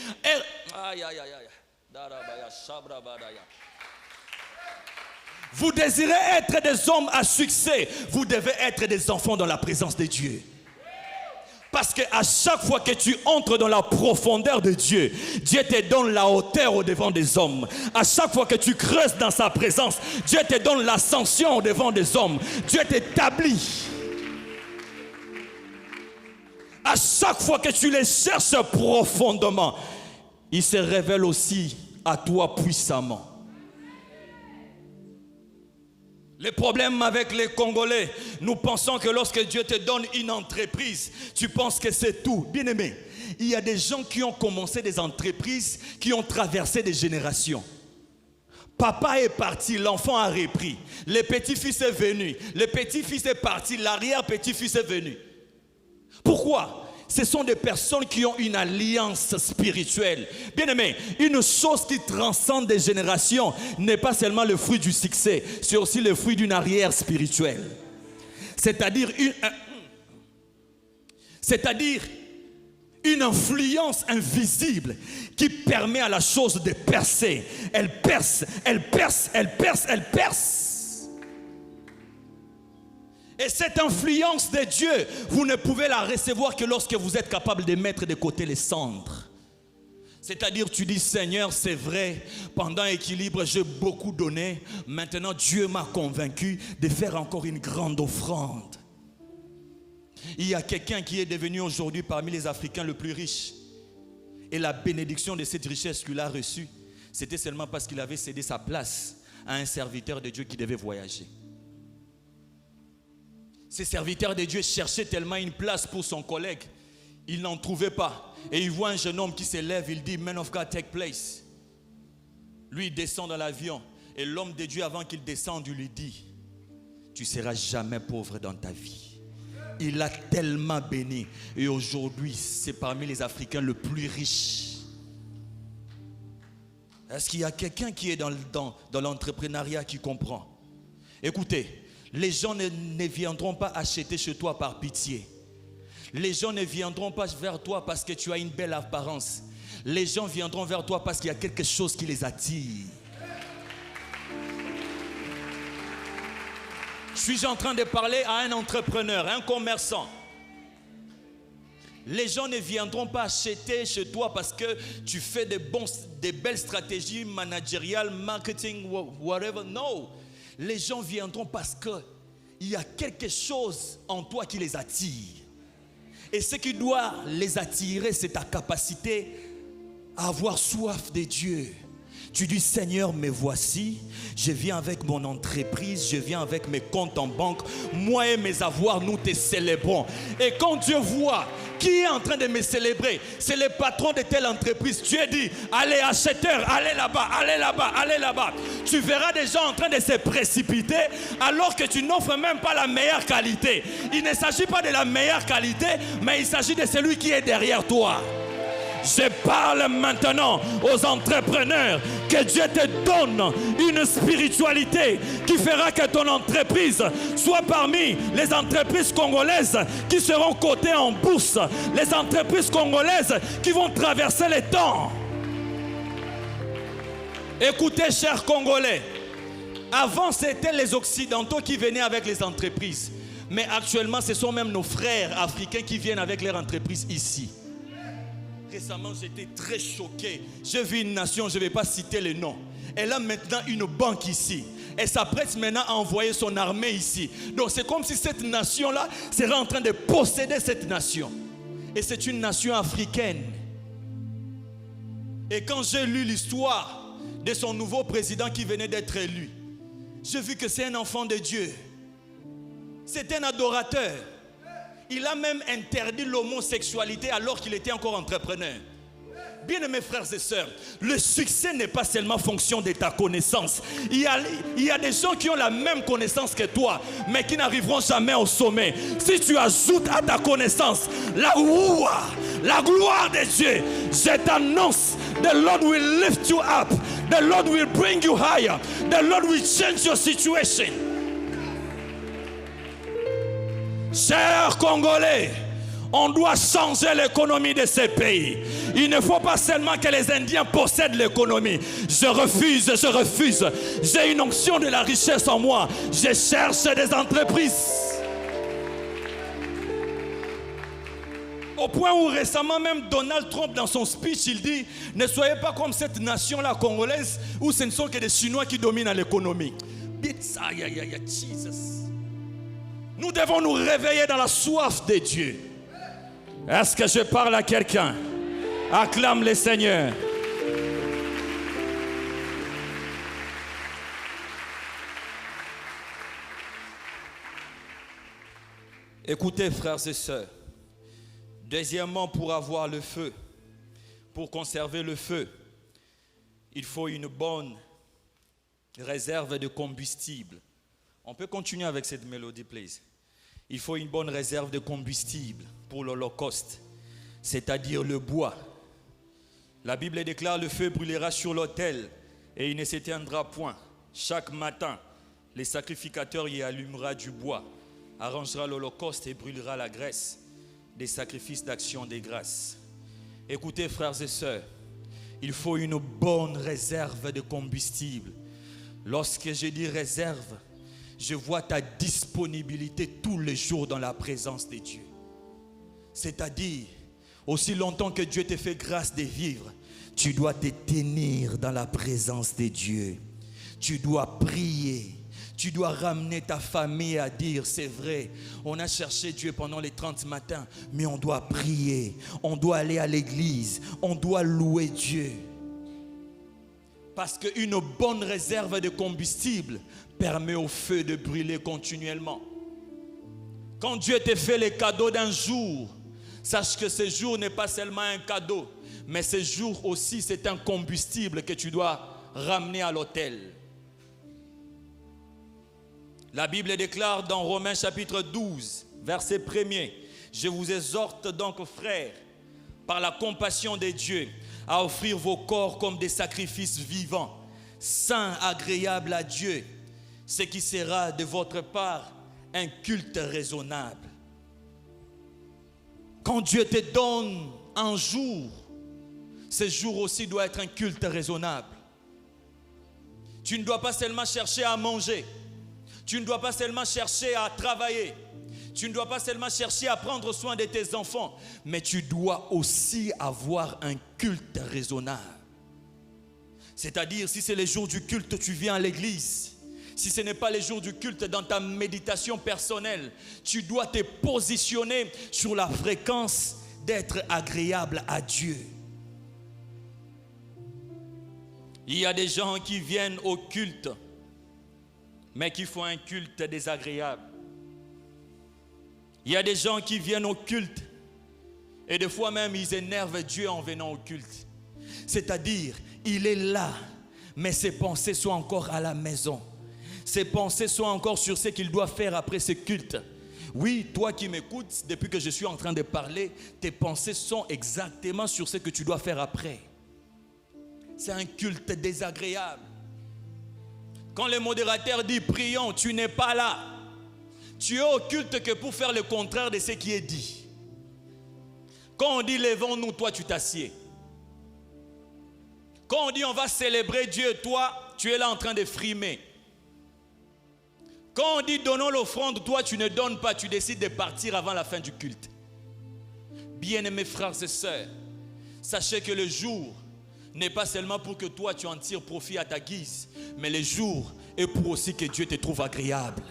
Vous désirez être des hommes à succès. Vous devez être des enfants dans la présence de Dieu. Parce qu'à chaque fois que tu entres dans la profondeur de Dieu, Dieu te donne la hauteur au devant des hommes. À chaque fois que tu creuses dans sa présence, Dieu te donne l'ascension au devant des hommes. Dieu t'établit. À chaque fois que tu les cherches profondément, il se révèle aussi à toi puissamment. Le problème avec les Congolais, nous pensons que lorsque Dieu te donne une entreprise, tu penses que c'est tout. Bien aimé, il y a des gens qui ont commencé des entreprises, qui ont traversé des générations. Papa est parti, l'enfant a repris. Le petit-fils est venu, le petit-fils est parti, l'arrière-petit-fils est venu. Pourquoi? Ce sont des personnes qui ont une alliance spirituelle. Bien aimé, une chose qui transcende des générations n'est pas seulement le fruit du succès, c'est aussi le fruit d'une arrière spirituelle. C'est-à-dire une influence invisible qui permet à la chose de percer. Elle perce, elle perce, elle perce, elle perce. Et cette influence de Dieu, vous ne pouvez la recevoir que lorsque vous êtes capable de mettre de côté les cendres. C'est-à-dire, tu dis, Seigneur, c'est vrai, pendant l'équilibre, j'ai beaucoup donné. Maintenant, Dieu m'a convaincu de faire encore une grande offrande. Il y a quelqu'un qui est devenu aujourd'hui parmi les Africains le plus riche. Et la bénédiction de cette richesse qu'il a reçue, c'était seulement parce qu'il avait cédé sa place à un serviteur de Dieu qui devait voyager. Ces serviteurs de Dieu cherchaient tellement une place pour son collègue. Il n'en trouvait pas. Et il voit un jeune homme qui se lève, il dit, Man of God, take place. Lui, il descend dans l'avion. Et l'homme de Dieu, avant qu'il descende, lui dit, tu ne seras jamais pauvre dans ta vie. Il a tellement béni. Et aujourd'hui, c'est parmi les Africains le plus riche. Est-ce qu'il y a quelqu'un qui est dans l'entrepreneuriat qui comprend? Écoutez, les gens ne viendront pas acheter chez toi par pitié. Les gens ne viendront pas vers toi parce que tu as une belle apparence. Les gens viendront vers toi parce qu'il y a quelque chose qui les attire. Suis-je en train de parler à un entrepreneur, un commerçant? Les gens ne viendront pas acheter chez toi parce que tu fais des belles stratégies managériales, marketing, whatever. Non. Les gens viendront parce qu'il y a quelque chose en toi qui les attire. Et ce qui doit les attirer, c'est ta capacité à avoir soif de Dieu. Tu dis, Seigneur, me voici, je viens avec mon entreprise, je viens avec mes comptes en banque. Moi et mes avoirs, nous te célébrons. Et quand Dieu voit qui est en train de me célébrer, c'est le patron de telle entreprise. Dieu dit, allez acheteurs, allez là-bas, allez là-bas, allez là-bas. Tu verras des gens en train de se précipiter alors que tu n'offres même pas la meilleure qualité. Il ne s'agit pas de la meilleure qualité, mais il s'agit de celui qui est derrière toi. Je parle maintenant aux entrepreneurs, que Dieu te donne une spiritualité qui fera que ton entreprise soit parmi les entreprises congolaises qui seront cotées en bourse, les entreprises congolaises qui vont traverser les temps. Écoutez, chers Congolais, avant c'était les Occidentaux qui venaient avec les entreprises, mais actuellement ce sont même nos frères africains qui viennent avec leurs entreprises ici. Récemment, j'étais très choqué. J'ai vu une nation, je ne vais pas citer le nom. Elle a maintenant une banque ici. Elle s'apprête maintenant à envoyer son armée ici. Donc c'est comme si cette nation-là serait en train de posséder cette nation. Et c'est une nation africaine. Et quand j'ai lu l'histoire de son nouveau président qui venait d'être élu, j'ai vu que c'est un enfant de Dieu. C'est un adorateur. Il a même interdit l'homosexualité alors qu'il était encore entrepreneur. Bien-aimés frères et sœurs, le succès n'est pas seulement fonction de ta connaissance. Il y a des gens qui ont la même connaissance que toi, mais qui n'arriveront jamais au sommet. Si tu ajoutes à ta connaissance la gloire de Dieu, je t'annonce, the Lord will lift you up, the Lord will bring you higher, the Lord will change your situation. Chers Congolais, on doit changer l'économie de ces pays. Il ne faut pas seulement que les Indiens possèdent l'économie. Je refuse. J'ai une onction de la richesse en moi. Je cherche des entreprises. Au point où récemment même Donald Trump dans son speech, il dit: ne soyez pas comme cette nation-là congolaise où ce ne sont que des Chinois qui dominent l'économie. Nous devons nous réveiller dans la soif de Dieu. Est-ce que je parle à quelqu'un? Acclame le Seigneur. Écoutez, frères et sœurs. Deuxièmement, pour avoir le feu, pour conserver le feu, il faut une bonne réserve de combustible. On peut continuer avec cette mélodie, please. Il faut une bonne réserve de combustible pour l'Holocauste, c'est-à-dire le bois. La Bible déclare: le feu brûlera sur l'autel et il ne s'éteindra point. Chaque matin, les sacrificateurs y allumera du bois, arrangera l'Holocauste et brûlera la graisse des sacrifices d'action des grâces. Écoutez, frères et sœurs, il faut une bonne réserve de combustible. Lorsque je dis réserve, je vois ta disponibilité tous les jours dans la présence de Dieu. C'est-à-dire, aussi longtemps que Dieu te fait grâce de vivre, tu dois te tenir dans la présence de Dieu. Tu dois prier. Tu dois ramener ta famille à dire: c'est vrai, on a cherché Dieu pendant les 30 matins, mais on doit prier. On doit aller à l'église. On doit louer Dieu. Parce qu'une bonne réserve de combustible permet au feu de brûler continuellement. Quand Dieu te fait le cadeau d'un jour, sache que ce jour n'est pas seulement un cadeau, mais ce jour aussi c'est un combustible que tu dois ramener à l'autel. La Bible déclare dans Romains chapitre 12, verset 1er: je vous exhorte donc, frères, par la compassion de Dieu, à offrir vos corps comme des sacrifices vivants, saints, agréables à Dieu, ce qui sera de votre part un culte raisonnable. Quand Dieu te donne un jour, ce jour aussi doit être un culte raisonnable. Tu ne dois pas seulement chercher à manger. Tu ne dois pas seulement chercher à travailler. Tu ne dois pas seulement chercher à prendre soin de tes enfants, mais tu dois aussi avoir un culte raisonnable. C'est-à-dire, si c'est le jour du culte, tu viens à l'église. Si ce n'est pas le jour du culte, dans ta méditation personnelle, tu dois te positionner sur la fréquence d'être agréable à Dieu. Il y a des gens qui viennent au culte, mais qui font un culte désagréable. Il y a des gens qui viennent au culte et des fois même ils énervent Dieu en venant au culte. C'est-à-dire, il est là, mais ses pensées sont encore à la maison. Ses pensées sont encore sur ce qu'il doit faire après ce culte. Oui, toi qui m'écoutes, depuis que je suis en train de parler, tes pensées sont exactement sur ce que tu dois faire après. C'est un culte désagréable. Quand le modérateur dit prions, tu n'es pas là. Tu es au culte que pour faire le contraire de ce qui est dit. Quand on dit lèvons-nous, toi tu t'assieds. Quand on dit on va célébrer Dieu, toi tu es là en train de frimer. Quand on dit donnons l'offrande, toi tu ne donnes pas, tu décides de partir avant la fin du culte. Bien-aimés frères et sœurs, sachez que le jour n'est pas seulement pour que toi tu en tires profit à ta guise, mais le jour est pour aussi que Dieu te trouve agréable.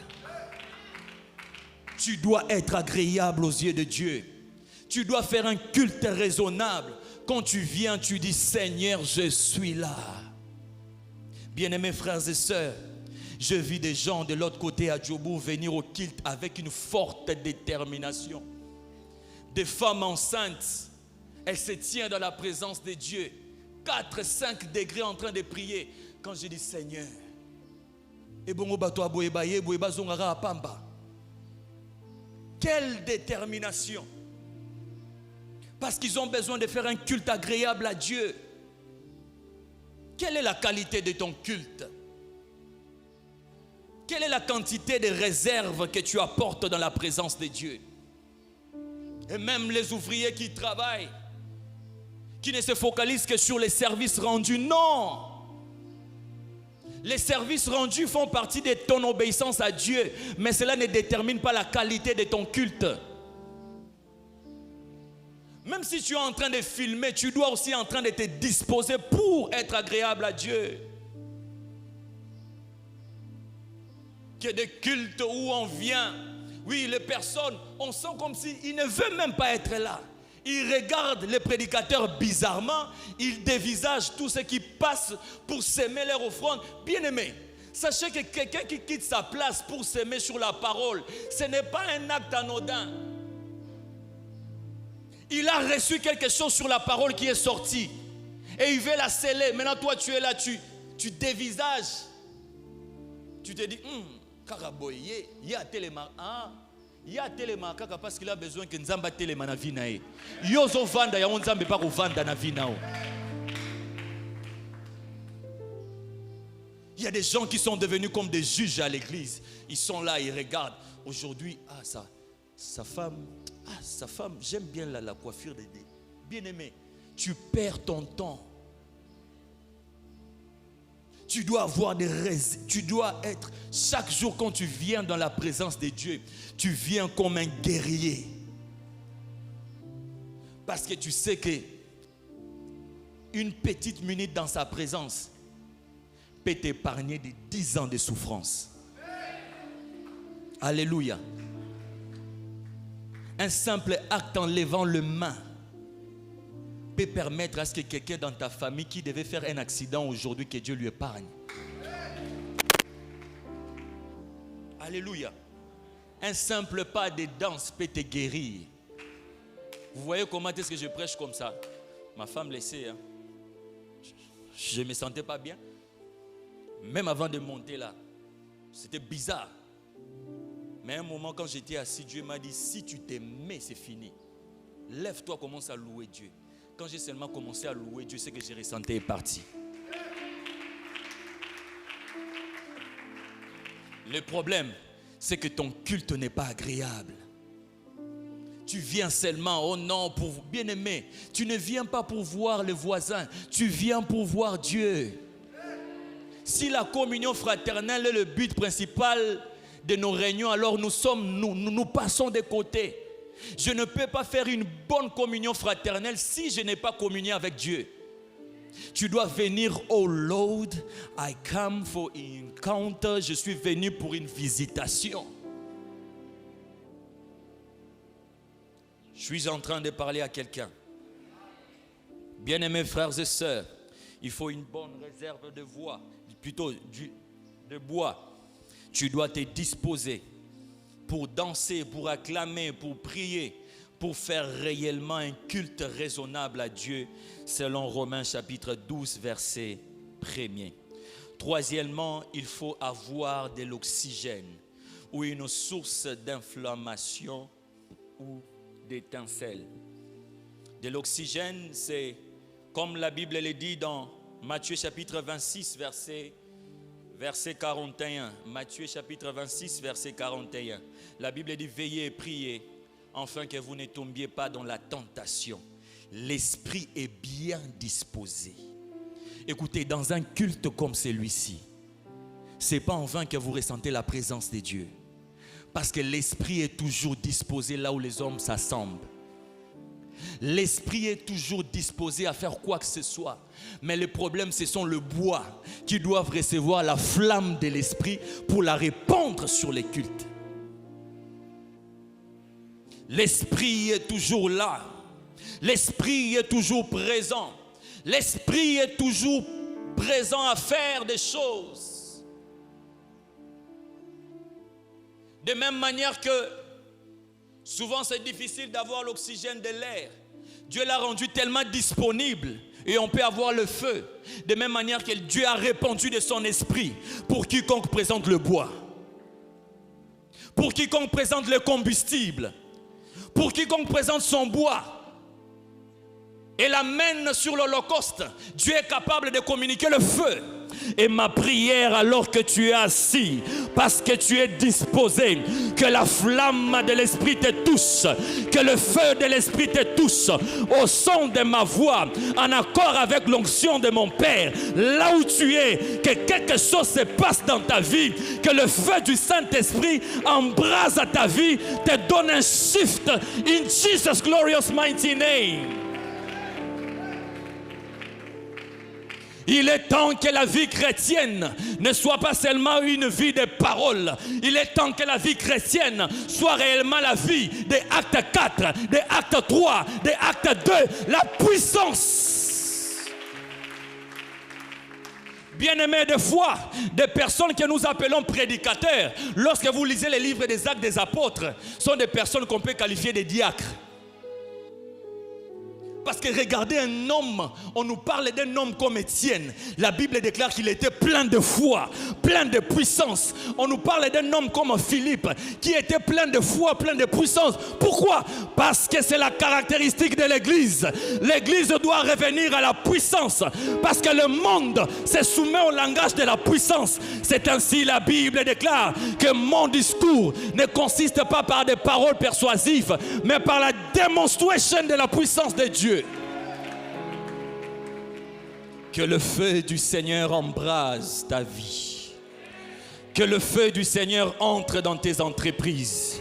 Tu dois être agréable aux yeux de Dieu. Tu dois faire un culte raisonnable. Quand tu viens, tu dis Seigneur, je suis là. Bien-aimés frères et sœurs, je vis des gens de l'autre côté à Djobour venir au culte avec une forte détermination. des femmes enceintes, elles se tiennent dans la présence de Dieu, 4-5 degrés en train de prier. Quand je dis Seigneur, quelle détermination! Parce qu'ils ont besoin de faire un culte agréable à Dieu. Quelle est la qualité de ton culte? Quelle est la quantité de réserves que tu apportes dans la présence de Dieu? Et même les ouvriers qui travaillent, qui ne se focalisent que sur les services rendus, non! Les services rendus font partie de ton obéissance à Dieu, mais cela ne détermine pas la qualité de ton culte. Même si tu es en train de filmer, tu dois aussi en train de te disposer pour être agréable à Dieu. Qu'il y ait des cultes où on vient, oui, les personnes, on sent comme s'ils ne veulent même pas être là. Ils regardent les prédicateurs bizarrement, ils dévisagent tout ce qui passe pour s'aimer leur offrande. Bien-aimé, sachez que quelqu'un qui quitte sa place pour s'aimer sur la parole, ce n'est pas un acte anodin. Il a reçu quelque chose sur la parole qui est sortie. Et il veut la sceller. Maintenant, toi, tu es là, tu dévisages. Tu te dis, Karaboye, il y a téléma. Il y a téléma parce qu'il a besoin que Nzamba téléma na vie na ye. Yozo vanda ya Nzambe pas ko vanda na vie na o. Il y a des gens qui sont devenus comme des juges à l'église. Ils sont là, ils regardent. Aujourd'hui, sa femme, j'aime bien la coiffure des bien-aimé. Tu perds ton temps. Tu dois avoir des raisons. Tu dois être, chaque jour quand tu viens dans la présence de Dieu, tu viens comme un guerrier. Parce que tu sais que une petite minute dans sa présence peut t'épargner de 10 ans de souffrance. Alléluia. Un simple acte en levant le main peut permettre à ce que quelqu'un dans ta famille qui devait faire un accident aujourd'hui, que Dieu lui épargne. Alléluia. Un simple pas de danse peut te guérir. Vous voyez comment est-ce que je prêche comme ça? Ma femme le sait. Hein? Je ne me sentais pas bien. Même avant de monter là. C'était bizarre. Mais à un moment, quand j'étais assis, Dieu m'a dit, si tu t'aimais, c'est fini. Lève-toi, commence à louer Dieu. Quand j'ai seulement commencé à louer Dieu, ce que j'ai ressenti est parti. Le problème, c'est que ton culte n'est pas agréable. Tu viens seulement, oh non, pour bien-aimer. Tu ne viens pas pour voir les voisins, tu viens pour voir Dieu. Si la communion fraternelle est le but principal de nos réunions, alors nous passons de côté. Je ne peux pas faire une bonne communion fraternelle si je n'ai pas communié avec Dieu. Tu dois venir, oh Lord, I come for an encounter. Je suis venu pour une visitation. Je suis en train de parler à quelqu'un. Bien-aimés frères et sœurs, il faut une bonne réserve de voix, plutôt de bois. Tu dois te disposer pour danser, pour acclamer, pour prier, pour faire réellement un culte raisonnable à Dieu, selon Romains chapitre 12, verset 1er. Troisièmement, il faut avoir de l'oxygène ou une source d'inflammation ou d'étincelle. De l'oxygène, c'est comme la Bible le dit dans Matthieu chapitre 26, verset 41. Matthieu chapitre 26, verset 41. La Bible dit, veillez et priez, afin que vous ne tombiez pas dans la tentation. L'esprit est bien disposé. Écoutez, dans un culte comme celui-ci, ce n'est pas en vain que vous ressentez la présence de Dieu. Parce que l'esprit est toujours disposé là où les hommes s'assemblent. L'esprit est toujours disposé à faire quoi que ce soit. Mais le problème, ce sont le bois qui doivent recevoir la flamme de l'esprit pour la répandre sur les cultes. L'esprit est toujours là. L'esprit est toujours présent. L'esprit est toujours présent à faire des choses. De même manière que Souvent, c'est difficile d'avoir l'oxygène de l'air. Dieu l'a rendu tellement disponible et on peut avoir le feu. De même manière que Dieu a répandu de son esprit pour quiconque présente le bois, pour quiconque présente le combustible, pour quiconque présente son bois et l'amène sur l'holocauste. Dieu est capable de communiquer le feu. Et ma prière alors que tu es assis, parce que tu es disposé, que la flamme de l'esprit te touche, que le feu de l'esprit te touche, au son de ma voix, en accord avec l'onction de mon Père, là où tu es, que quelque chose se passe dans ta vie, que le feu du Saint-Esprit embrase ta vie, te donne un shift, in Jesus' glorious mighty name. Il est temps que la vie chrétienne ne soit pas seulement une vie de paroles. Il est temps que la vie chrétienne soit réellement la vie des actes 4, des actes 3, des actes 2, la puissance. Bien-aimés, des fois, des personnes que nous appelons prédicateurs, lorsque vous lisez les livres des actes des apôtres, sont des personnes qu'on peut qualifier de diacres. Parce que regardez un homme, on nous parle d'un homme comme Étienne. La Bible déclare qu'il était plein de foi, plein de puissance. On nous parle d'un homme comme Philippe, qui était plein de foi, plein de puissance. Pourquoi? Parce que c'est la caractéristique de l'Église. L'Église doit revenir à la puissance. Parce que le monde se soumet au langage de la puissance. C'est ainsi la Bible déclare que mon discours ne consiste pas par des paroles persuasives, mais par la démonstration de la puissance de Dieu. Que le feu du Seigneur embrase ta vie. Que le feu du Seigneur entre dans tes entreprises.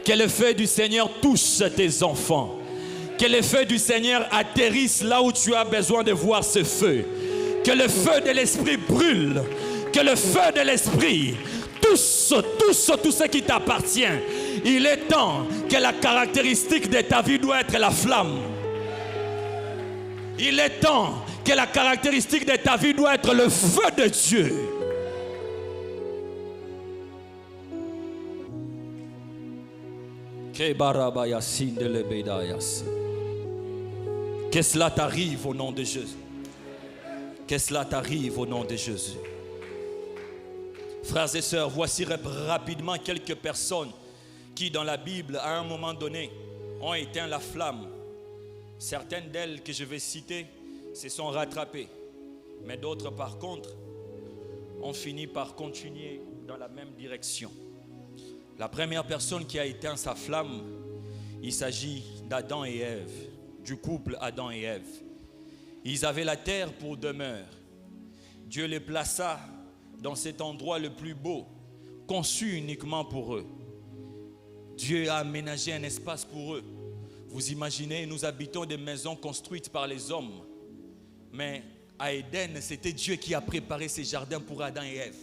Que le feu du Seigneur touche tes enfants. Que le feu du Seigneur atterrisse là où tu as besoin de voir ce feu. Que le feu de l'Esprit brûle. Que le feu de l'Esprit touche tout ce qui t'appartient. Il est temps que la caractéristique de ta vie doit être la flamme. Il est temps que la caractéristique de ta vie doit être le feu de Dieu. Que cela t'arrive au nom de Jésus. Que cela t'arrive au nom de Jésus. Frères et sœurs, voici rapidement quelques personnes qui dans la Bible à un moment donné ont éteint la flamme. Certaines d'elles que je vais citer se sont rattrapées. Mais d'autres par contre ont fini par continuer dans la même direction. La première personne qui a éteint sa flamme, il s'agit d'Adam et Ève, du couple Adam et Ève. Ils avaient la terre pour demeure. Dieu les plaça dans cet endroit le plus beau, conçu uniquement pour eux. Dieu a aménagé un espace pour eux. Vous imaginez, nous habitons des maisons construites par les hommes. Mais à Éden, c'était Dieu qui a préparé ces jardins pour Adam et Ève.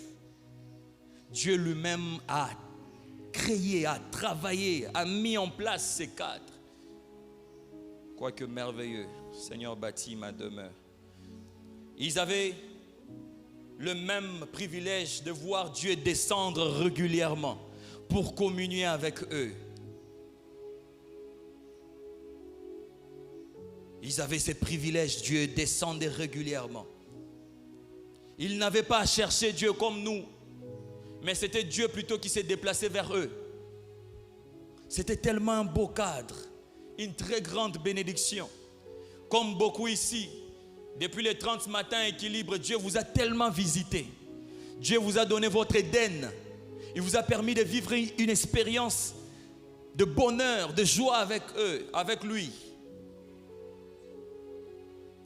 Dieu lui-même a créé, a travaillé, a mis en place ces cadres. Quoique merveilleux, Seigneur bâtit ma demeure. Ils avaient le même privilège de voir Dieu descendre régulièrement pour communier avec eux. Ils avaient ce privilège, Dieu descendait régulièrement. Ils n'avaient pas à chercher Dieu comme nous, mais c'était Dieu plutôt qui s'est déplacé vers eux. C'était tellement un beau cadre, une très grande bénédiction. Comme beaucoup ici, depuis les 30 matins équilibre, Dieu vous a tellement visité. Dieu vous a donné votre Éden. Il vous a permis de vivre une expérience de bonheur, de joie avec eux, avec lui.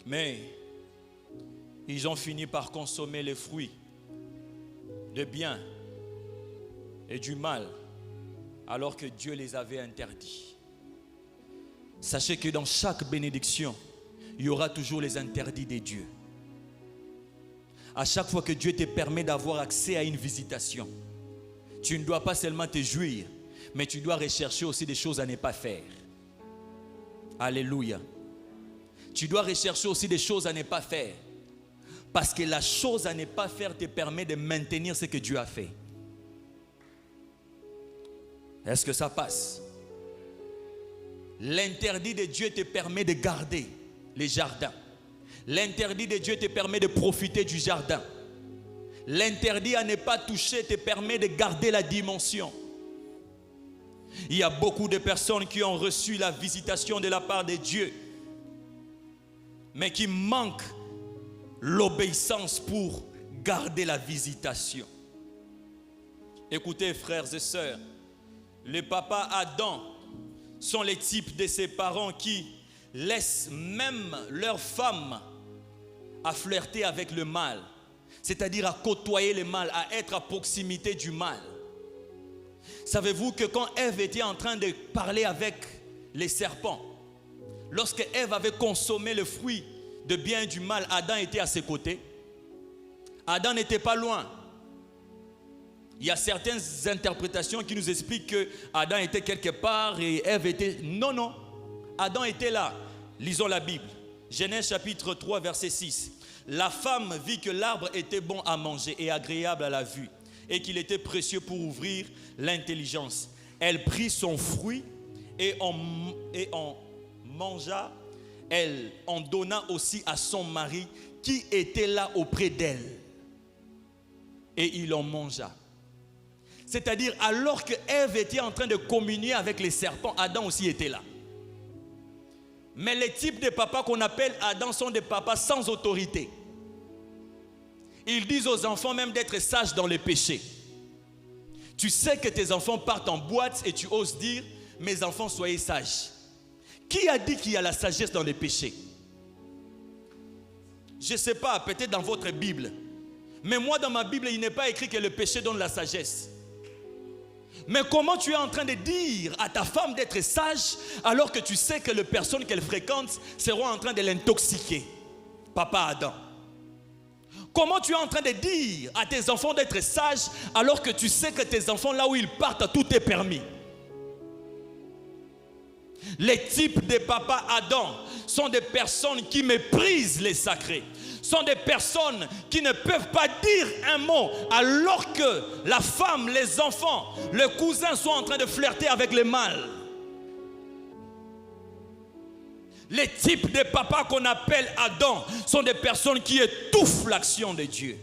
Mais ils ont fini par consommer les fruits de bien et du mal, alors que Dieu les avait interdits. Sachez que dans chaque bénédiction, il y aura toujours les interdits de Dieu. À chaque fois que Dieu te permet d'avoir accès à une visitation, tu ne dois pas seulement te jouir, mais tu dois rechercher aussi des choses à ne pas faire. Alléluia. Tu dois rechercher aussi des choses à ne pas faire. Parce que la chose à ne pas faire te permet de maintenir ce que Dieu a fait. Est-ce que ça passe? L'interdit de Dieu te permet de garder les jardins. L'interdit de Dieu te permet de profiter du jardin. L'interdit à ne pas toucher te permet de garder la dimension. Il y a beaucoup de personnes qui ont reçu la visitation de la part de Dieu, mais qui manquent l'obéissance pour garder la visitation. Écoutez, frères et sœurs, les papas Adam sont les types de ces parents qui laissent même leurs femmes à flirter avec le mal, c'est-à-dire à côtoyer le mal, à être à proximité du mal. Savez-vous que quand Ève était en train de parler avec les serpents, lorsque Ève avait consommé le fruit de bien et du mal, Adam était à ses côtés. Adam n'était pas loin. Il y a certaines interprétations qui nous expliquent que Adam était quelque part et Ève était... Non, non. Adam était là. Lisons la Bible. Genèse chapitre 3, verset 6. La femme vit que l'arbre était bon à manger et agréable à la vue, et qu'il était précieux pour ouvrir l'intelligence. Elle prit son fruit et en mangea. Elle en donna aussi à son mari qui était là auprès d'elle. Et il en mangea. C'est-à-dire, alors que Ève était en train de communier avec les serpents, Adam aussi était là. Mais les types de papas qu'on appelle Adam sont des papas sans autorité. Ils disent aux enfants même d'être sages dans les péchés. Tu sais que tes enfants partent en boîte et tu oses dire, mes enfants, soyez sages. Qui a dit qu'il y a la sagesse dans les péchés? Je ne sais pas, peut-être dans votre Bible. Mais moi, dans ma Bible, il n'est pas écrit que le péché donne la sagesse. Mais comment tu es en train de dire à ta femme d'être sage alors que tu sais que les personnes qu'elle fréquente seront en train de l'intoxiquer? Papa Adam. Comment tu es en train de dire à tes enfants d'être sages alors que tu sais que tes enfants, là où ils partent, tout est permis? Les types de papa Adam sont des personnes qui méprisent les sacrés. Sont des personnes qui ne peuvent pas dire un mot alors que la femme, les enfants, le cousin sont en train de flirter avec le mal. Les types de papas qu'on appelle Adam sont des personnes qui étouffent l'action de Dieu.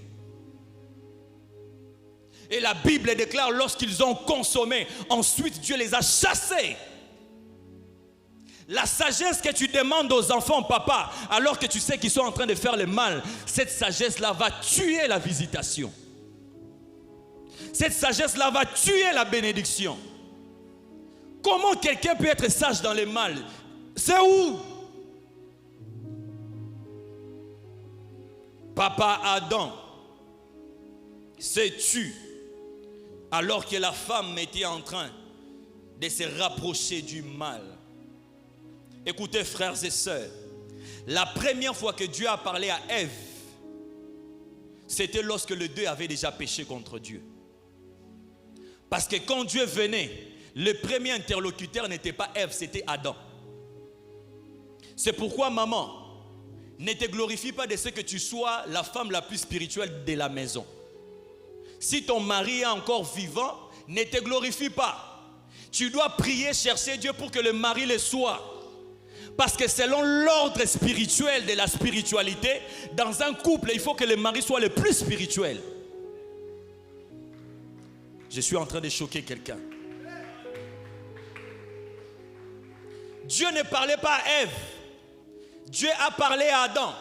Et la Bible déclare lorsqu'ils ont consommé, ensuite Dieu les a chassés. La sagesse que tu demandes aux enfants, papa, alors que tu sais qu'ils sont en train de faire le mal, cette sagesse-là va tuer la visitation. Cette sagesse-là va tuer la bénédiction. Comment quelqu'un peut être sage dans le mal? C'est où? Papa Adam s'est tué alors que la femme était en train de se rapprocher du mal. Écoutez, frères et sœurs, la première fois que Dieu a parlé à Ève, c'était lorsque les deux avaient déjà péché contre Dieu. Parce que quand Dieu venait, le premier interlocuteur n'était pas Ève, c'était Adam. C'est pourquoi, maman, ne te glorifie pas de ce que tu sois la femme la plus spirituelle de la maison. Si ton mari est encore vivant, ne te glorifie pas. Tu dois prier, chercher Dieu pour que le mari le soit. Parce que selon l'ordre spirituel de la spiritualité, dans un couple, il faut que le mari soit le plus spirituel. Je suis en train de choquer quelqu'un. Dieu ne parlait pas à Ève. Dieu a parlé à Adam.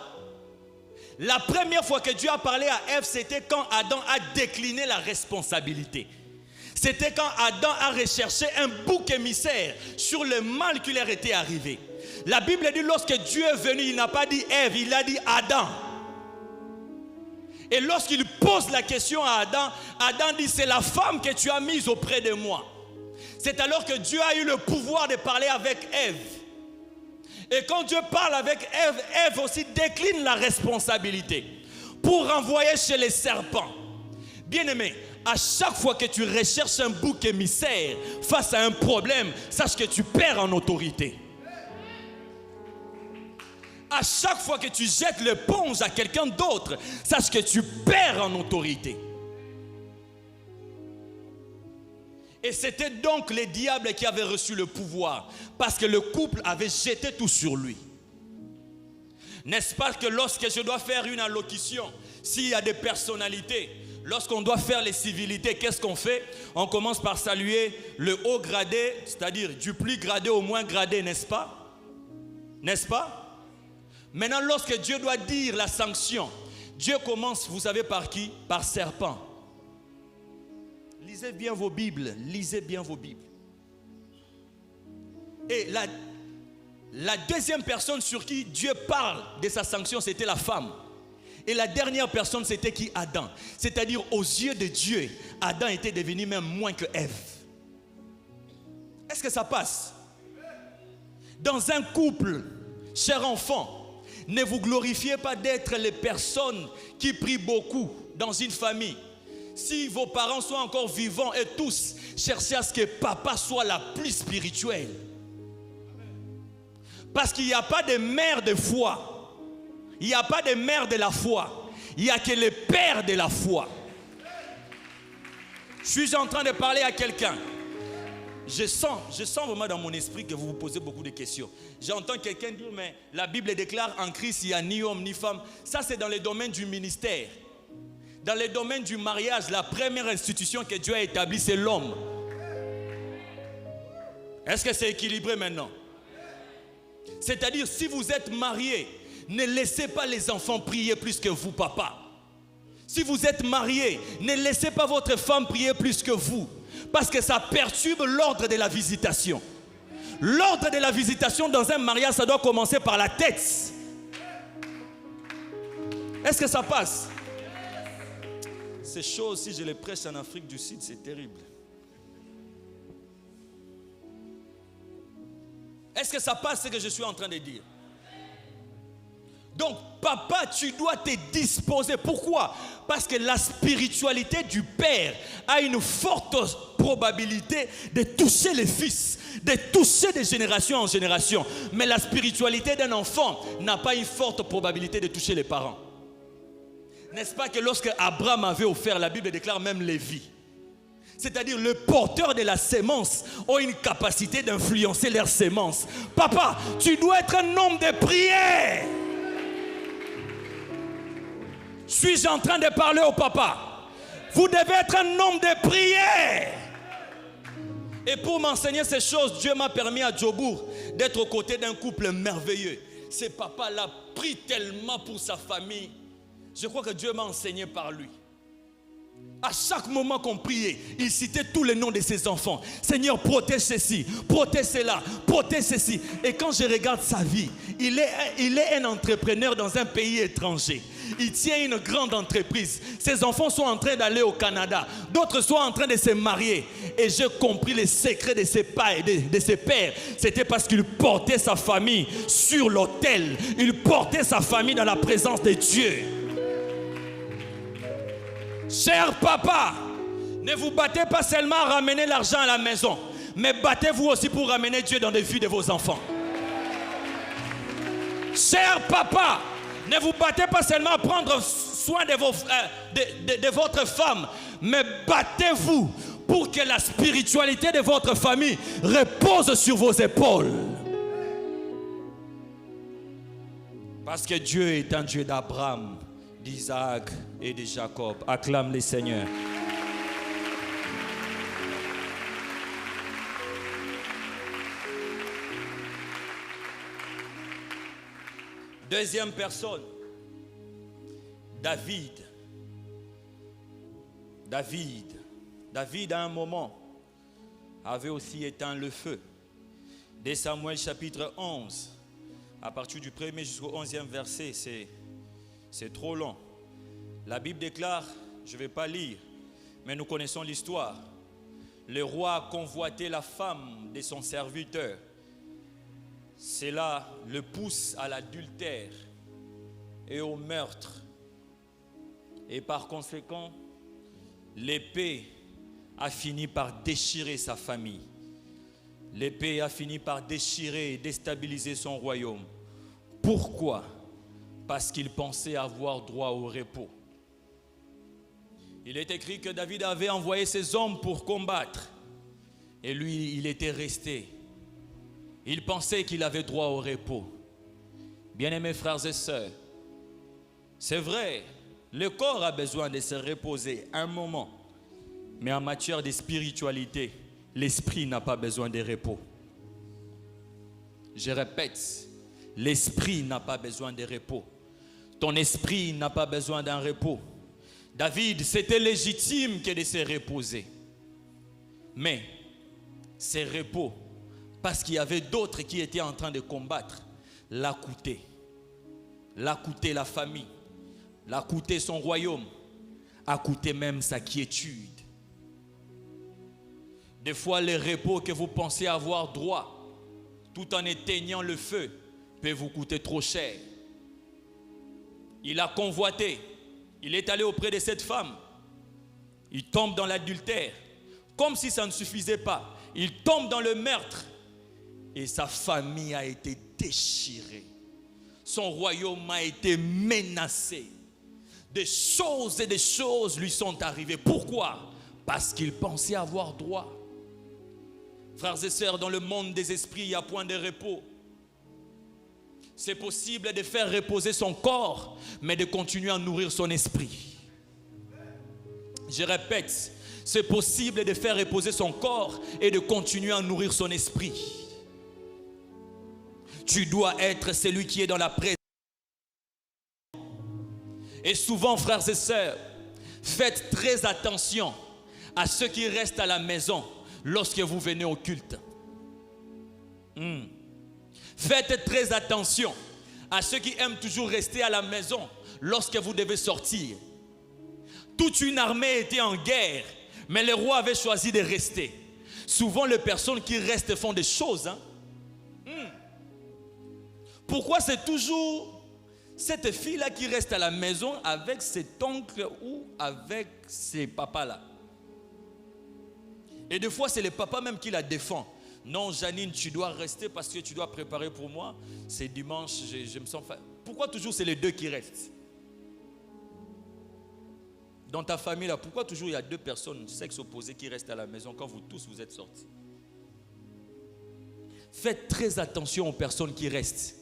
La première fois que Dieu a parlé à Ève, c'était quand Adam a décliné la responsabilité. C'était quand Adam a recherché un bouc émissaire sur le mal qui leur était arrivé. La Bible dit lorsque Dieu est venu, il n'a pas dit Ève, il a dit Adam. Et lorsqu'il pose la question à Adam, Adam dit c'est la femme que tu as mise auprès de moi. C'est alors que Dieu a eu le pouvoir de parler avec Ève. Et quand Dieu parle avec Ève, Ève aussi décline la responsabilité pour renvoyer chez les serpents. Bien-aimé, à chaque fois que tu recherches un bouc émissaire face à un problème, sache que tu perds en autorité. À chaque fois que tu jettes l'éponge à quelqu'un d'autre, sache que tu perds en autorité. Et c'était donc les diables qui avaient reçu le pouvoir, parce que le couple avait jeté tout sur lui. N'est-ce pas que lorsque je dois faire une allocution, s'il y a des personnalités, lorsqu'on doit faire les civilités, qu'est-ce qu'on fait? On commence par saluer le haut gradé, c'est-à-dire du plus gradé au moins gradé, n'est-ce pas? N'est-ce pas? Maintenant, lorsque Dieu doit dire la sanction, Dieu commence, vous savez par qui? Par serpent. Lisez bien vos Bibles, lisez bien vos Bibles. Et la deuxième personne sur qui Dieu parle de sa sanction, c'était la femme. Et la dernière personne, c'était qui? Adam. C'est-à-dire, aux yeux de Dieu, Adam était devenu même moins que Ève. Est-ce que ça passe? Dans un couple, chers enfants, ne vous glorifiez pas d'être les personnes qui prient beaucoup dans une famille. Si vos parents sont encore vivants et tous, cherchez à ce que papa soit la plus spirituelle. Parce qu'il n'y a pas de mère de foi. Il n'y a pas de mère de la foi. Il n'y a que le père de la foi. Je suis en train de parler à quelqu'un. Je sens vraiment dans mon esprit que vous vous posez beaucoup de questions. J'entends quelqu'un dire, mais la Bible déclare en Christ, il n'y a ni homme ni femme. Ça, c'est dans le domaine du ministère. Dans le domaine du mariage, la première institution que Dieu a établie, c'est l'homme. Est-ce que c'est équilibré maintenant? C'est-à-dire, si vous êtes marié, ne laissez pas les enfants prier plus que vous, papa. Si vous êtes marié, ne laissez pas votre femme prier plus que vous. Parce que ça perturbe l'ordre de la visitation. L'ordre de la visitation dans un mariage, ça doit commencer par la tête. Est-ce que ça passe? Ces choses, si je les prêche en Afrique du Sud, c'est terrible. Est-ce que ça passe ce que je suis en train de dire? Donc, papa, tu dois te disposer. Pourquoi? Parce que la spiritualité du père a une forte probabilité de toucher les fils, de toucher de génération en génération. Mais la spiritualité d'un enfant n'a pas une forte probabilité de toucher les parents. N'est-ce pas que lorsque Abraham avait offert, la Bible déclare même Lévi. C'est-à-dire le porteur de la sémence a une capacité d'influencer leur sémence. Papa, tu dois être un homme de prière. Suis-je en train de parler au papa? Vous devez être un homme de prière. Et pour m'enseigner ces choses, Dieu m'a permis à Djobour d'être aux côtés d'un couple merveilleux. Ce papa-là prie tellement pour sa famille. Je crois que Dieu m'a enseigné par lui. À chaque moment qu'on priait, il citait tous les noms de ses enfants. Seigneur, protège ceci, protège cela, protège ceci. Et quand je regarde sa vie, il est un entrepreneur dans un pays étranger. Il tient une grande entreprise. Ses enfants sont en train d'aller au Canada. D'autres sont en train de se marier. Et j'ai compris les secrets de ses pères. C'était parce qu'il portait sa famille sur l'autel. Il portait sa famille dans la présence de Dieu. Cher papa, ne vous battez pas seulement à ramener l'argent à la maison, mais battez-vous aussi pour ramener Dieu dans les vies de vos enfants. Cher papa, ne vous battez pas seulement à prendre soin de votre femme, mais battez-vous pour que la spiritualité de votre famille repose sur vos épaules. Parce que Dieu est un Dieu d'Abraham, d'Isaac et de Jacob. Acclame les Seigneurs. Deuxième personne, David. David à un moment avait aussi éteint le feu. Dès Samuel chapitre 11, à partir du 1er jusqu'au 11e verset, c'est trop long. La Bible déclare, je ne vais pas lire, mais nous connaissons l'histoire. Le roi a convoité la femme de son serviteur. Cela le pousse à l'adultère et au meurtre. Et par conséquent, l'épée a fini par déchirer sa famille. L'épée a fini par déchirer et déstabiliser son royaume. Pourquoi? Parce qu'il pensait avoir droit au repos. Il est écrit que David avait envoyé ses hommes pour combattre. Et lui, il était resté. Il pensait qu'il avait droit au repos. Bien-aimés frères et sœurs, c'est vrai, le corps a besoin de se reposer un moment. Mais en matière de spiritualité, l'esprit n'a pas besoin de repos. Je répète, l'esprit n'a pas besoin de repos. Ton esprit n'a pas besoin d'un repos. David, c'était légitime que de se reposer. Mais ces repos, parce qu'il y avait d'autres qui étaient en train de combattre, l'a coûté. L'a coûté la famille, l'a coûté son royaume, a coûté même sa quiétude. Des fois, les repos que vous pensez avoir droit, tout en éteignant le feu, peut vous coûter trop cher. Il a convoité, il est allé auprès de cette femme, il tombe dans l'adultère, comme si ça ne suffisait pas. Il tombe dans le meurtre et sa famille a été déchirée. Son royaume a été menacé. Des choses et des choses lui sont arrivées. Pourquoi? Parce qu'il pensait avoir droit. Frères et sœurs, dans le monde des esprits, il y a point de repos. C'est possible de faire reposer son corps, mais de continuer à nourrir son esprit. Je répète, c'est possible de faire reposer son corps et de continuer à nourrir son esprit. Tu dois être celui qui est dans la présence. Et souvent, frères et sœurs, faites très attention à ceux qui restent à la maison lorsque vous venez au culte. Faites très attention à ceux qui aiment toujours rester à la maison lorsque vous devez sortir. Toute une armée était en guerre, mais le roi avait choisi de rester. Souvent, les personnes qui restent font des choses. Pourquoi c'est toujours cette fille-là qui reste à la maison avec cet oncle ou avec ses papas-là? Et des fois, c'est le papa même qui la défend. Non, Janine, tu dois rester parce que tu dois préparer pour moi. C'est dimanche, je me sens... Pourquoi toujours c'est les deux qui restent? Dans ta famille, là, pourquoi toujours il y a deux personnes, sexe opposé, qui restent à la maison quand vous tous vous êtes sortis? Faites très attention aux personnes qui restent.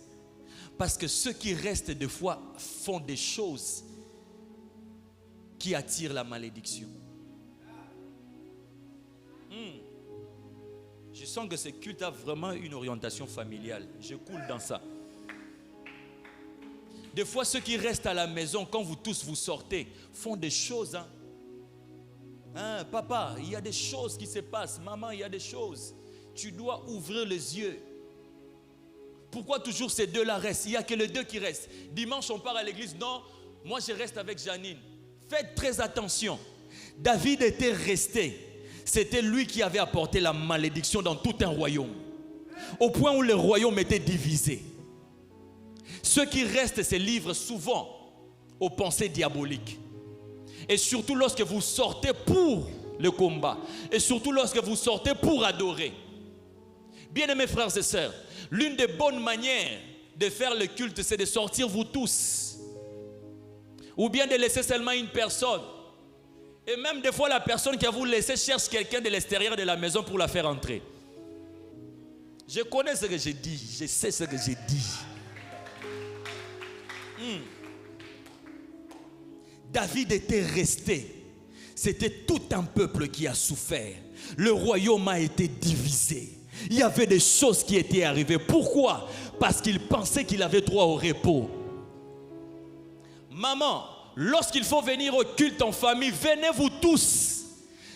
Parce que ceux qui restent des fois font des choses qui attirent la malédiction. Je sens que ce culte a vraiment une orientation familiale. Je coule dans ça. Des fois, ceux qui restent à la maison, quand vous tous vous sortez, font des choses. Papa, il y a des choses qui se passent. Maman, il y a des choses. Tu dois ouvrir les yeux. Pourquoi toujours ces deux-là restent? Il n'y a que les deux qui restent. Dimanche, on part à l'église. Non, moi je reste avec Janine. Faites très attention. David était resté. C'était lui qui avait apporté la malédiction dans tout un royaume. Au point où le royaume était divisé. Ceux qui restent se livrent souvent aux pensées diaboliques. Et surtout lorsque vous sortez pour le combat. Et surtout lorsque vous sortez pour adorer. Bien-aimés frères et sœurs, l'une des bonnes manières de faire le culte, c'est de sortir vous tous. Ou bien de laisser seulement une personne. Et même des fois, la personne qui a vous laissé cherche quelqu'un de l'extérieur de la maison pour la faire entrer. Je connais ce que j'ai dit. Je sais ce que j'ai dit. David était resté. C'était tout un peuple qui a souffert. Le royaume a été divisé. Il y avait des choses qui étaient arrivées. Pourquoi? Parce qu'il pensait qu'il avait droit au repos. Maman, lorsqu'il faut venir au culte en famille, venez vous tous.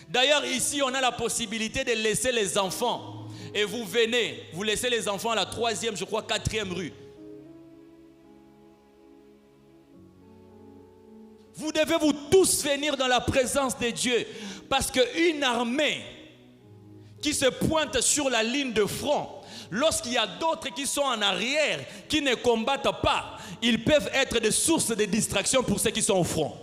D'ailleurs, ici, on a la possibilité de laisser les enfants. Et vous venez, vous laissez les enfants à la 3e, je crois, 4e rue. Vous devez vous tous venir dans la présence de Dieu. Parce qu'une armée qui se pointe sur la ligne de front, lorsqu'il y a d'autres qui sont en arrière, qui ne combattent pas, ils peuvent être des sources de distraction pour ceux qui sont au front.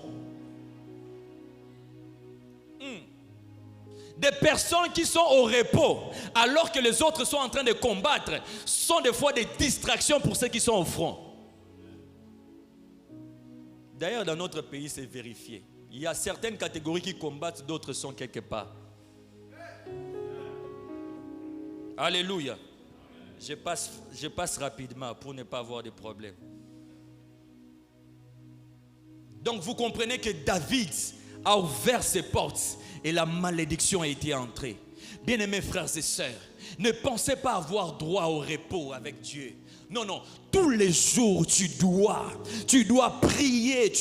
Des personnes qui sont au repos, alors que les autres sont en train de combattre, sont des fois des distractions pour ceux qui sont au front. D'ailleurs, dans notre pays, c'est vérifié. Il y a certaines catégories qui combattent, d'autres sont quelque part. Alléluia. Je passe rapidement pour ne pas avoir de problème. Donc vous comprenez que David a ouvert ses portes et la malédiction a été entrée. Bien-aimés frères et sœurs, ne pensez pas avoir droit au repos avec Dieu. Non, non, tous les jours tu dois prier,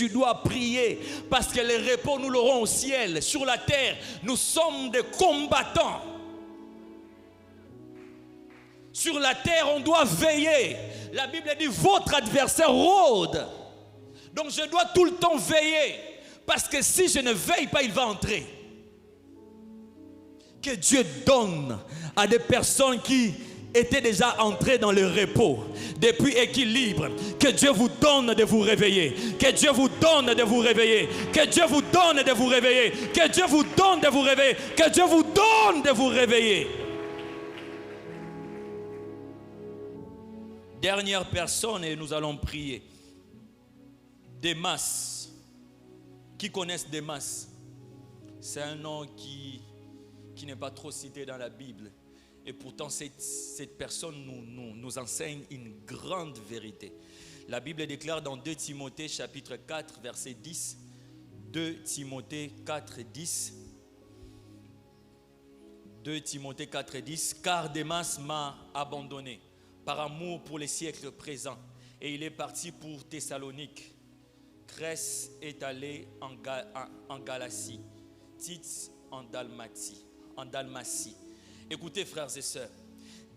parce que le repos nous l'aurons au ciel. Sur la terre, nous sommes des combattants. Sur la terre, on doit veiller. La Bible dit, votre adversaire rôde. Donc je dois tout le temps veiller, parce que si je ne veille pas, il va entrer. Que Dieu donne à des personnes qui étaient déjà entrées dans le repos, depuis équilibre, que Dieu vous donne de vous réveiller, que Dieu vous donne de vous réveiller, que Dieu vous donne de vous réveiller, que Dieu vous donne de vous réveiller, que Dieu vous donne de vous réveiller. Dernière personne et nous allons prier. Démas. Qui connaissent Démas? C'est un nom qui n'est pas trop cité dans la Bible. Et pourtant, cette personne nous enseigne une grande vérité. La Bible déclare dans 2 Timothée chapitre 4, verset 10. 2 Timothée 4, 10. 2 Timothée 4, 10. Car Démas m'a abandonné par amour pour les siècles présents. Et il est parti pour Thessalonique. Grèce est allé en Galatie, Tite en Dalmatie. Écoutez frères et sœurs,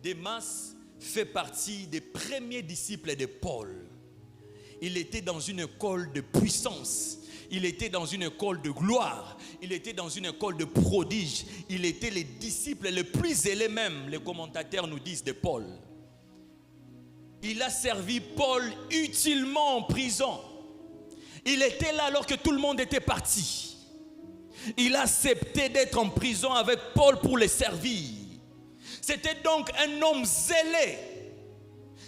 Démas fait partie des premiers disciples de Paul. Il était dans une école de puissance, il était dans une école de gloire, il était dans une école de prodiges, il était les disciples les plus zélés même, les commentateurs nous disent, de Paul. Il a servi Paul utilement en prison. Il était là alors que tout le monde était parti. Il a accepté d'être en prison avec Paul pour le servir. C'était donc un homme zélé.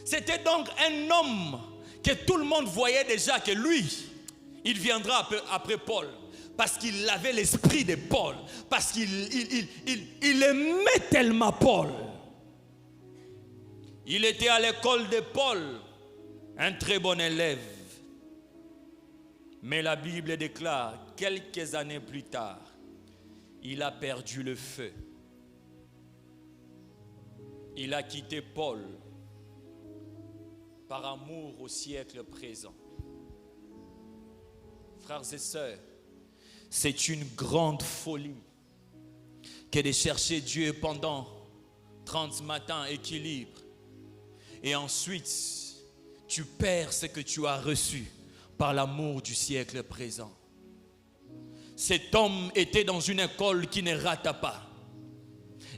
C'était donc un homme que tout le monde voyait déjà que lui, il viendra après Paul. Parce qu'il avait l'esprit de Paul. Parce qu'il aimait tellement Paul. Il était à l'école de Paul, un très bon élève. Mais la Bible déclare, quelques années plus tard, il a perdu le feu. Il a quitté Paul par amour au siècle présent. Frères et sœurs, c'est une grande folie que de chercher Dieu pendant 30 matins, équilibre. Et ensuite, tu perds ce que tu as reçu par l'amour du siècle présent. Cet homme était dans une école qui ne rata pas.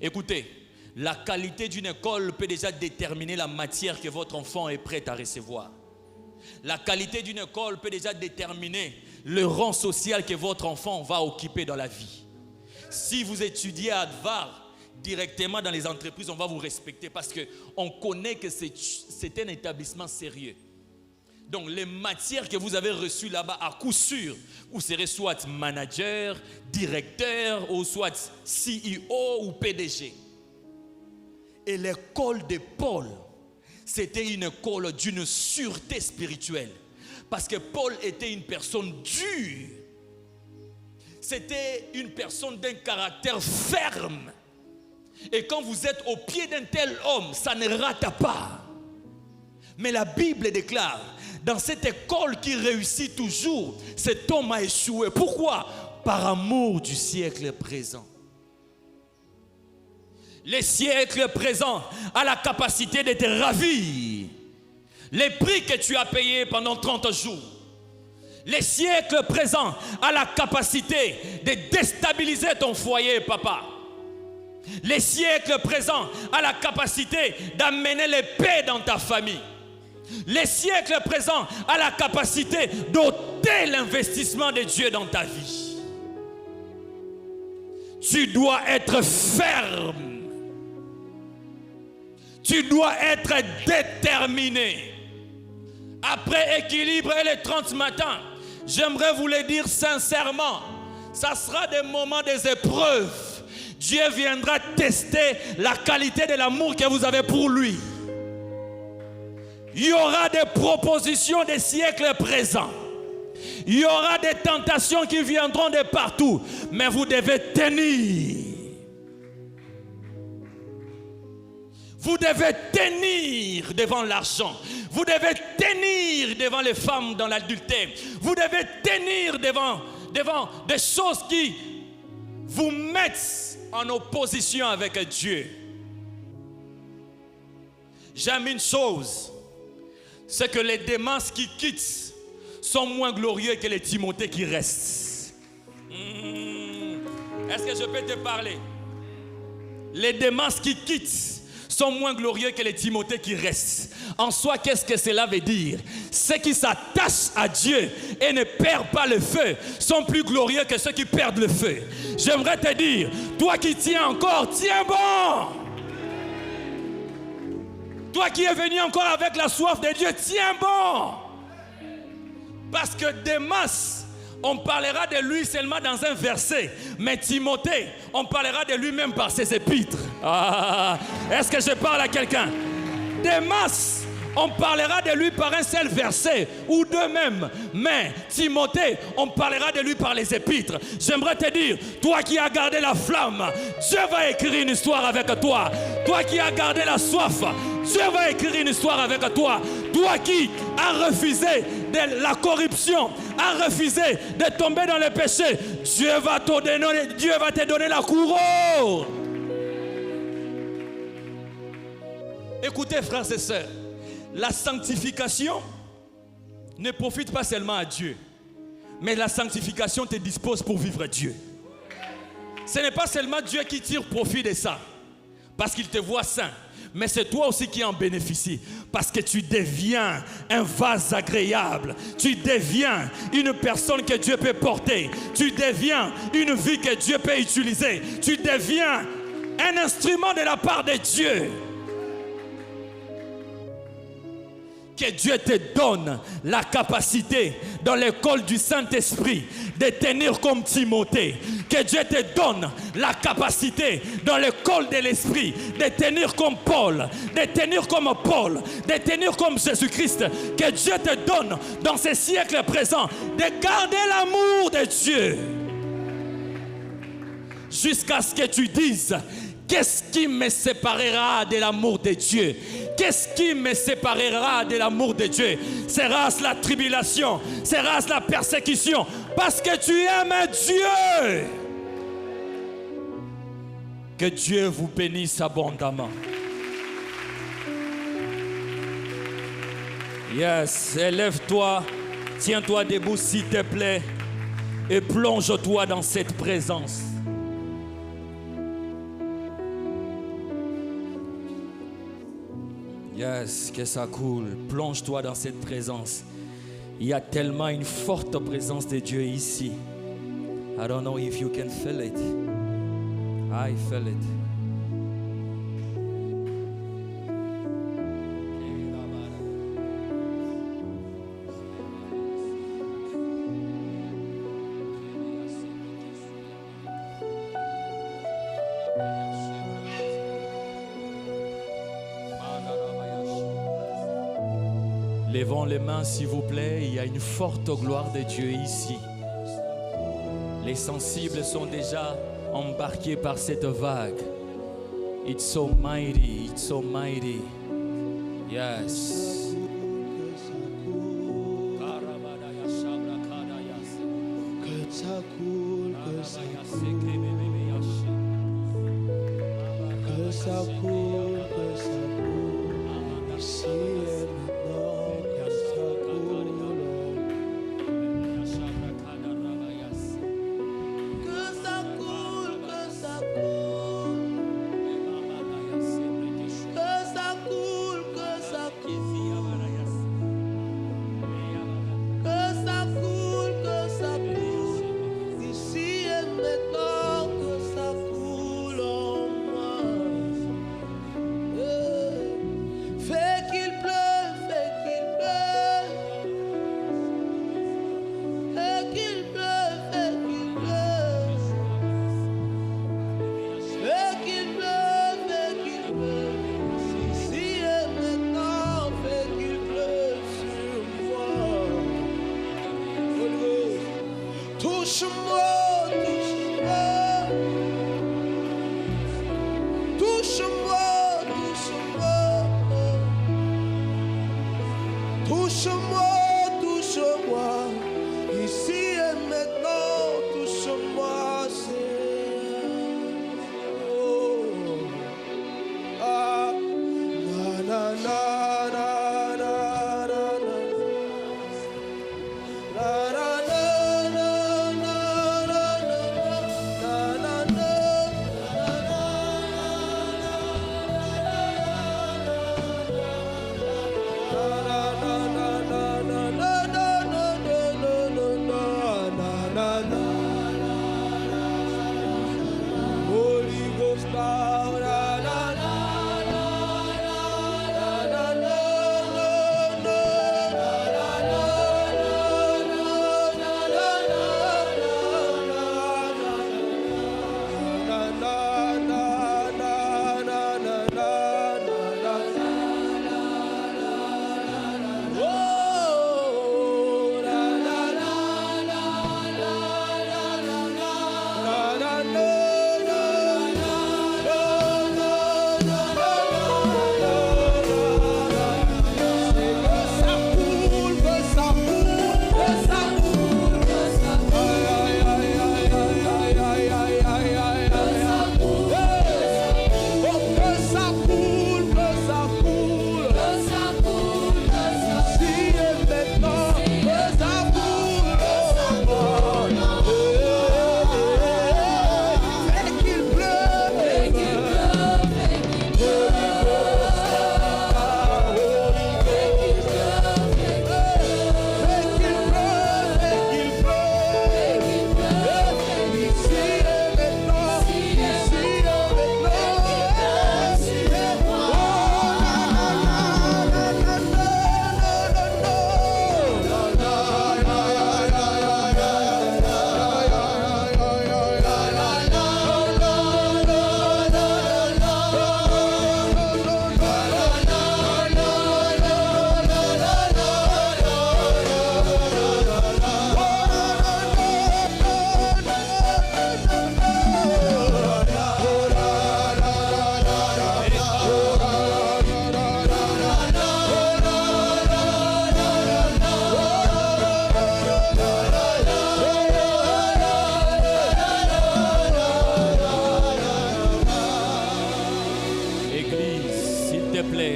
Écoutez, la qualité d'une école peut déjà déterminer la matière que votre enfant est prêt à recevoir. La qualité d'une école peut déjà déterminer le rang social que votre enfant va occuper dans la vie. Si vous étudiez à Advar, directement dans les entreprises, on va vous respecter parce qu'on connaît que c'est un établissement sérieux. Donc les matières que vous avez reçues là-bas, à coup sûr, vous serez soit manager, directeur, ou soit CEO ou PDG. Et l'école de Paul, c'était une école d'une sûreté spirituelle. Parce que Paul était une personne dure. C'était une personne d'un caractère ferme. Et quand vous êtes au pied d'un tel homme, ça ne rate pas. Mais la Bible déclare, dans cette école qui réussit toujours, cet homme a échoué. Pourquoi? Par amour du siècle présent. Le siècle présent a la capacité de te ravir. Les prix que tu as payés pendant 30 jours. Le siècle présent a la capacité de déstabiliser ton foyer, papa. Le siècle présent a la capacité d'amener la paix dans ta famille. Le siècle présent a la capacité d'ôter l'investissement de Dieu dans ta vie. Tu dois être ferme. Tu dois être déterminé. Après équilibre et les 30 matins, j'aimerais vous le dire sincèrement, ça sera des moments des épreuves. Dieu viendra tester la qualité de l'amour que vous avez pour lui. Il y aura des propositions des siècles présents. Il y aura des tentations qui viendront de partout. Mais vous devez tenir. Vous devez tenir devant l'argent. Vous devez tenir devant les femmes dans l'adultère. Vous devez tenir devant des choses qui vous mettent en opposition avec Dieu. J'aime une chose, c'est que les Démas qui quittent sont moins glorieux que les Timothées qui restent. Est-ce que je peux te parler? Les Démas qui quittent sont moins glorieux que les Timothées qui restent. En soi, qu'est-ce que cela veut dire? Ceux qui s'attachent à Dieu et ne perdent pas le feu sont plus glorieux que ceux qui perdent le feu. J'aimerais te dire, toi qui tiens encore, tiens bon. Toi qui es venu encore avec la soif de Dieu, tiens bon. Parce que Démas, on parlera de lui seulement dans un verset. Mais Timothée, on parlera de lui-même par ses épîtres. Est-ce que je parle à quelqu'un? Démas, on parlera de lui par un seul verset ou deux même. Mais Timothée, on parlera de lui par les épîtres. J'aimerais te dire, toi qui as gardé la flamme, Dieu va écrire une histoire avec toi. Toi qui as gardé la soif, Dieu va écrire une histoire avec toi. Toi qui as refusé de la corruption, as refusé de tomber dans le péché, Dieu va te donner la couronne. Écoutez, frères et sœurs, la sanctification ne profite pas seulement à Dieu, mais la sanctification te dispose pour vivre Dieu. Ce n'est pas seulement Dieu qui tire profit de ça, parce qu'il te voit saint, mais c'est toi aussi qui en bénéficies, parce que tu deviens un vase agréable, tu deviens une personne que Dieu peut porter, tu deviens une vie que Dieu peut utiliser, tu deviens un instrument de la part de Dieu. Que Dieu te donne la capacité dans l'école du Saint-Esprit de tenir comme Timothée. Que Dieu te donne la capacité dans l'école de l'Esprit de tenir comme Paul, de tenir comme Paul, de tenir comme Jésus-Christ. Que Dieu te donne dans ces siècles présents de garder l'amour de Dieu. Jusqu'à ce que tu dises: qu'est-ce qui me séparera de l'amour de Dieu? Qu'est-ce qui me séparera de l'amour de Dieu? Sera-ce la tribulation? Sera-ce la persécution? Parce que tu aimes Dieu. Que Dieu vous bénisse abondamment. Yes, élève-toi, tiens-toi debout s'il te plaît et plonge-toi dans cette présence. Yes, que ça coule. Plonge-toi dans cette présence. Il y a tellement une forte présence de Dieu ici. I don't know if you can feel it. I feel it. Levons les mains s'il vous plaît, il y a une forte gloire de Dieu ici. Les sensibles sont déjà embarqués par cette vague. It's so mighty, it's so mighty. Yes. Que ça coule, que ça coule, que ça coule, ici et maintenant, que ça coule. Que ça coule, que ça coule. Que ça coule, que ça coule. Que ça coule, que ça coule. Ici et maintenant, que ça coule en moi. Fais qu'il pleuve. touche-moi, touche-moi. Touche-moi, touche-moi. Touche-moi, touche-moi. Ici et maintenant, touche-moi, Seigneur. Oh. Ah. Na, na, na.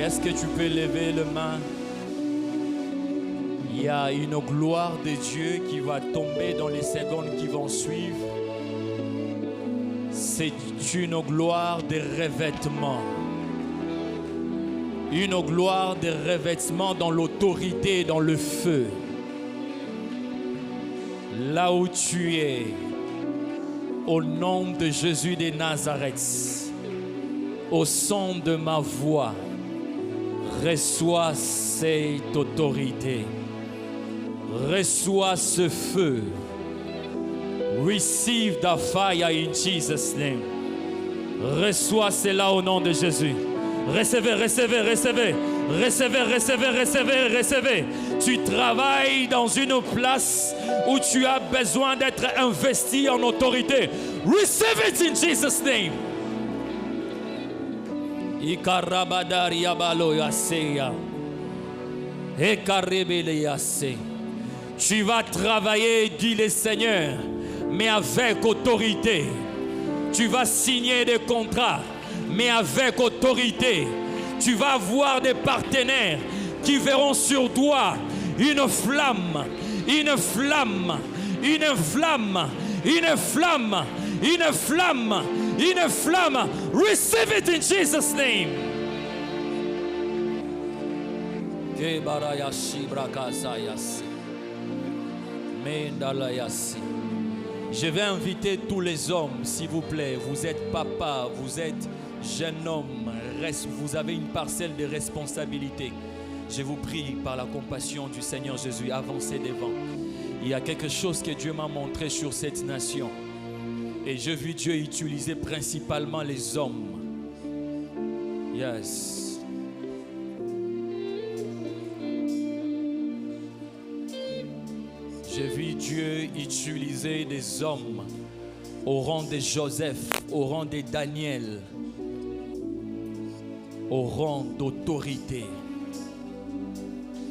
Est-ce que tu peux lever le main? Il y a une gloire de Dieu qui va tomber dans les secondes qui vont suivre. C'est une gloire de revêtement. Une gloire de revêtement dans l'autorité, dans le feu. Là où tu es, au nom de Jésus de Nazareth, au son de ma voix, reçois cette autorité. Reçois ce feu. Receive the fire in Jesus' name. Reçois cela au nom de Jésus. Recevez, recevez, recevez. Recevez, recevez, recevez, recevez. Tu travailles dans une place où tu as besoin d'être investi en autorité. Receive it in Jesus' name. Tu vas travailler, dit le Seigneur, mais avec autorité. Tu vas signer des contrats, mais avec autorité. Tu vas avoir des partenaires qui verront sur toi une flamme, une flamme, une flamme, une flamme, une flamme, une flamme. Receive it in Jesus' name. Je vais inviter tous les hommes, s'il vous plaît. Vous êtes papa, vous êtes jeune homme, vous avez une parcelle de responsabilité. Je vous prie par la compassion du Seigneur Jésus, avancez devant. Il y a quelque chose que Dieu m'a montré sur cette nation. Et j'ai vu Dieu utiliser principalement les hommes. Yes. J'ai vu Dieu utiliser des hommes au rang de Joseph, au rang de Daniel, au rang d'autorité.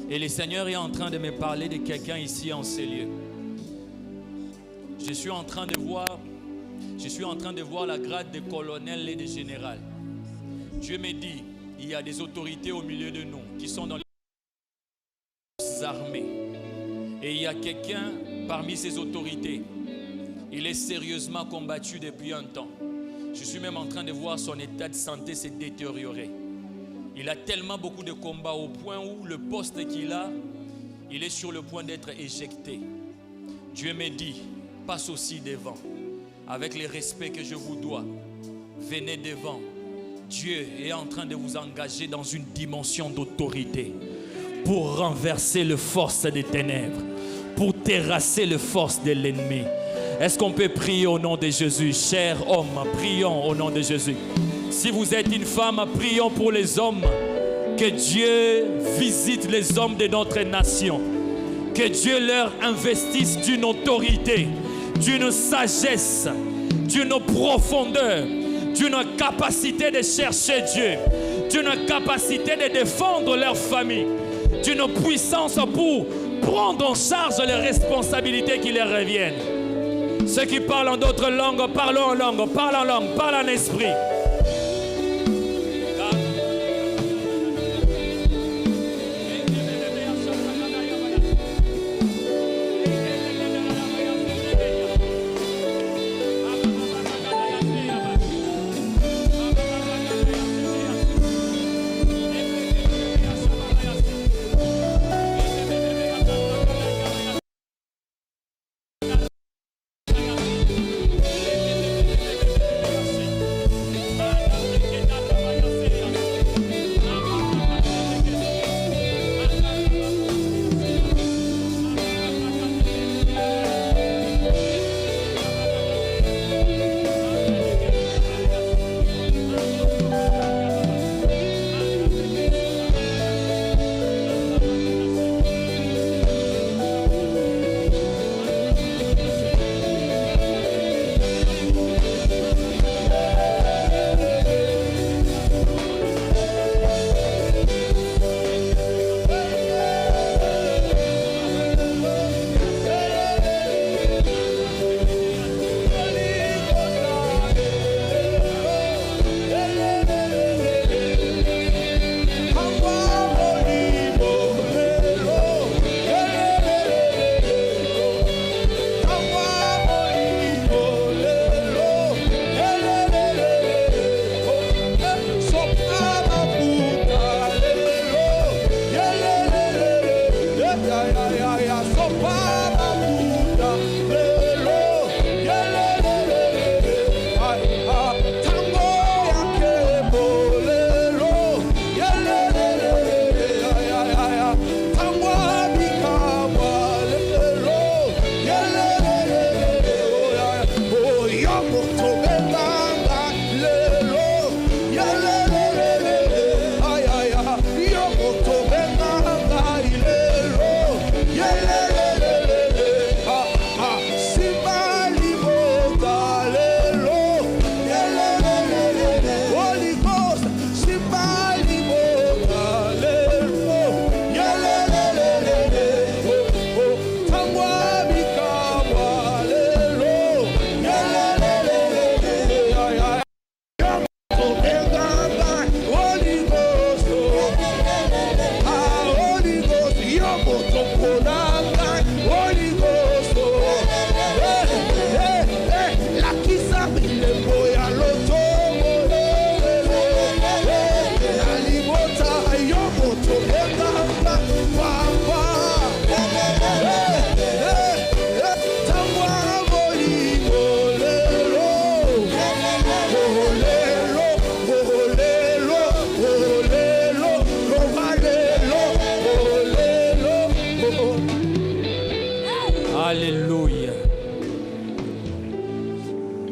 Et le Seigneur est en train de me parler de quelqu'un ici en ces lieux. Je suis en train de voir la grade de colonel et de général. Dieu me dit, il y a des autorités au milieu de nous qui sont dans les armées. Et il y a quelqu'un parmi ces autorités. Il est sérieusement combattu depuis un temps. Je suis même en train de voir son état de santé se détériorer. Il a tellement beaucoup de combats au point où le poste qu'il a, il est sur le point d'être éjecté. Dieu me dit, passe aussi devant. Avec le respect que je vous dois, venez devant. Dieu est en train de vous engager dans une dimension d'autorité pour renverser les forces des ténèbres, pour terrasser les forces de l'ennemi. Est-ce qu'on peut prier au nom de Jésus? Chers hommes, prions au nom de Jésus. Si vous êtes une femme, prions pour les hommes. Que Dieu visite les hommes de notre nation. Que Dieu leur investisse d'une autorité, d'une sagesse, d'une profondeur, d'une capacité de chercher Dieu, d'une capacité de défendre leur famille, d'une puissance pour prendre en charge les responsabilités qui leur reviennent. Ceux qui parlent en d'autres langues, parlent en langue, parlent en langue, parlent en esprit.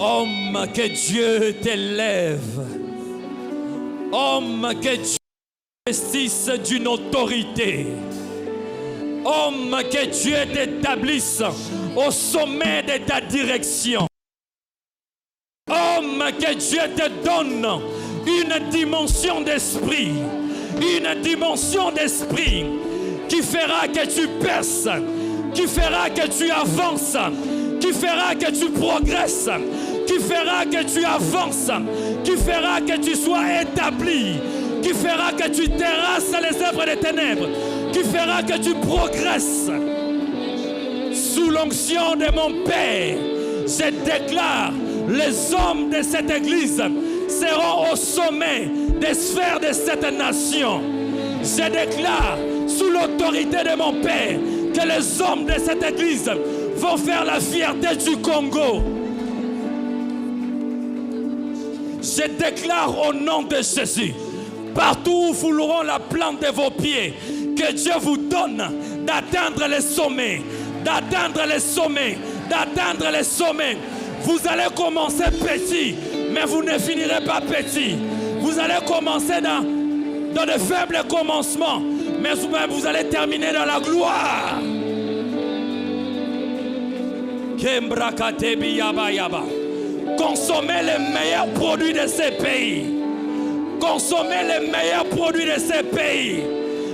Homme, que Dieu t'élève. Homme, que Dieu investisse d'une autorité. Homme, que Dieu t'établisse au sommet de ta direction. Homme, que Dieu te donne une dimension d'esprit. Une dimension d'esprit qui fera que tu perces, qui fera que tu avances, qui fera que tu progresses, qui fera que tu avances, qui fera que tu sois établi, qui fera que tu terrasses les œuvres des ténèbres, qui fera que tu progresses. Sous l'onction de mon Père, je déclare, les hommes de cette église seront au sommet des sphères de cette nation. Je déclare, sous l'autorité de mon Père, que les hommes de cette église vont faire la fierté du Congo. Je déclare au nom de Jésus, partout où fouleront la plante de vos pieds, que Dieu vous donne d'atteindre les sommets, d'atteindre les sommets, d'atteindre les sommets. Vous allez commencer petit, mais vous ne finirez pas petit. Vous allez commencer dans de faibles commencements, mais vous allez terminer dans la gloire. Consommez les meilleurs produits de ces pays. Consommez les meilleurs produits de ces pays.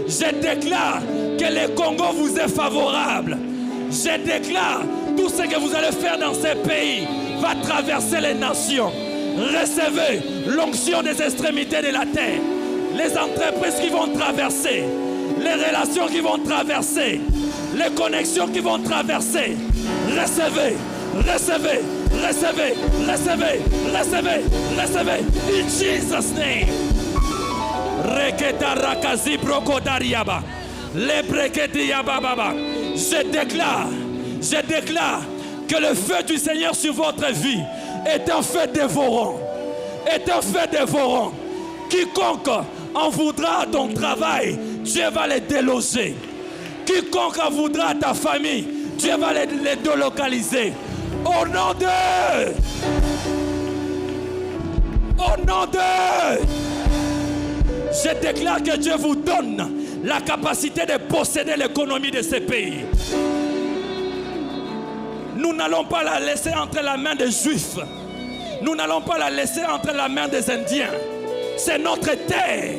Je déclare que le Congo vous est favorable. Je déclare tout ce que vous allez faire dans ces pays va traverser les nations. Recevez l'onction des extrémités de la terre. Les entreprises qui vont traverser, les relations qui vont traverser, les connexions qui vont traverser. Recevez, recevez, recevez, recevez, recevez, recevez. In Jesus' name. Je déclare que le feu du Seigneur sur votre vie est un feu dévorant. Est un feu dévorant. Quiconque en voudra à ton travail, Dieu va les déloger. Quiconque en voudra à ta famille, Dieu va les délocaliser. Au nom de... Au nom de... Je déclare que Dieu vous donne la capacité de posséder l'économie de ces pays. Nous n'allons pas la laisser entre la main des Juifs. Nous n'allons pas la laisser entre la main des Indiens. C'est notre terre.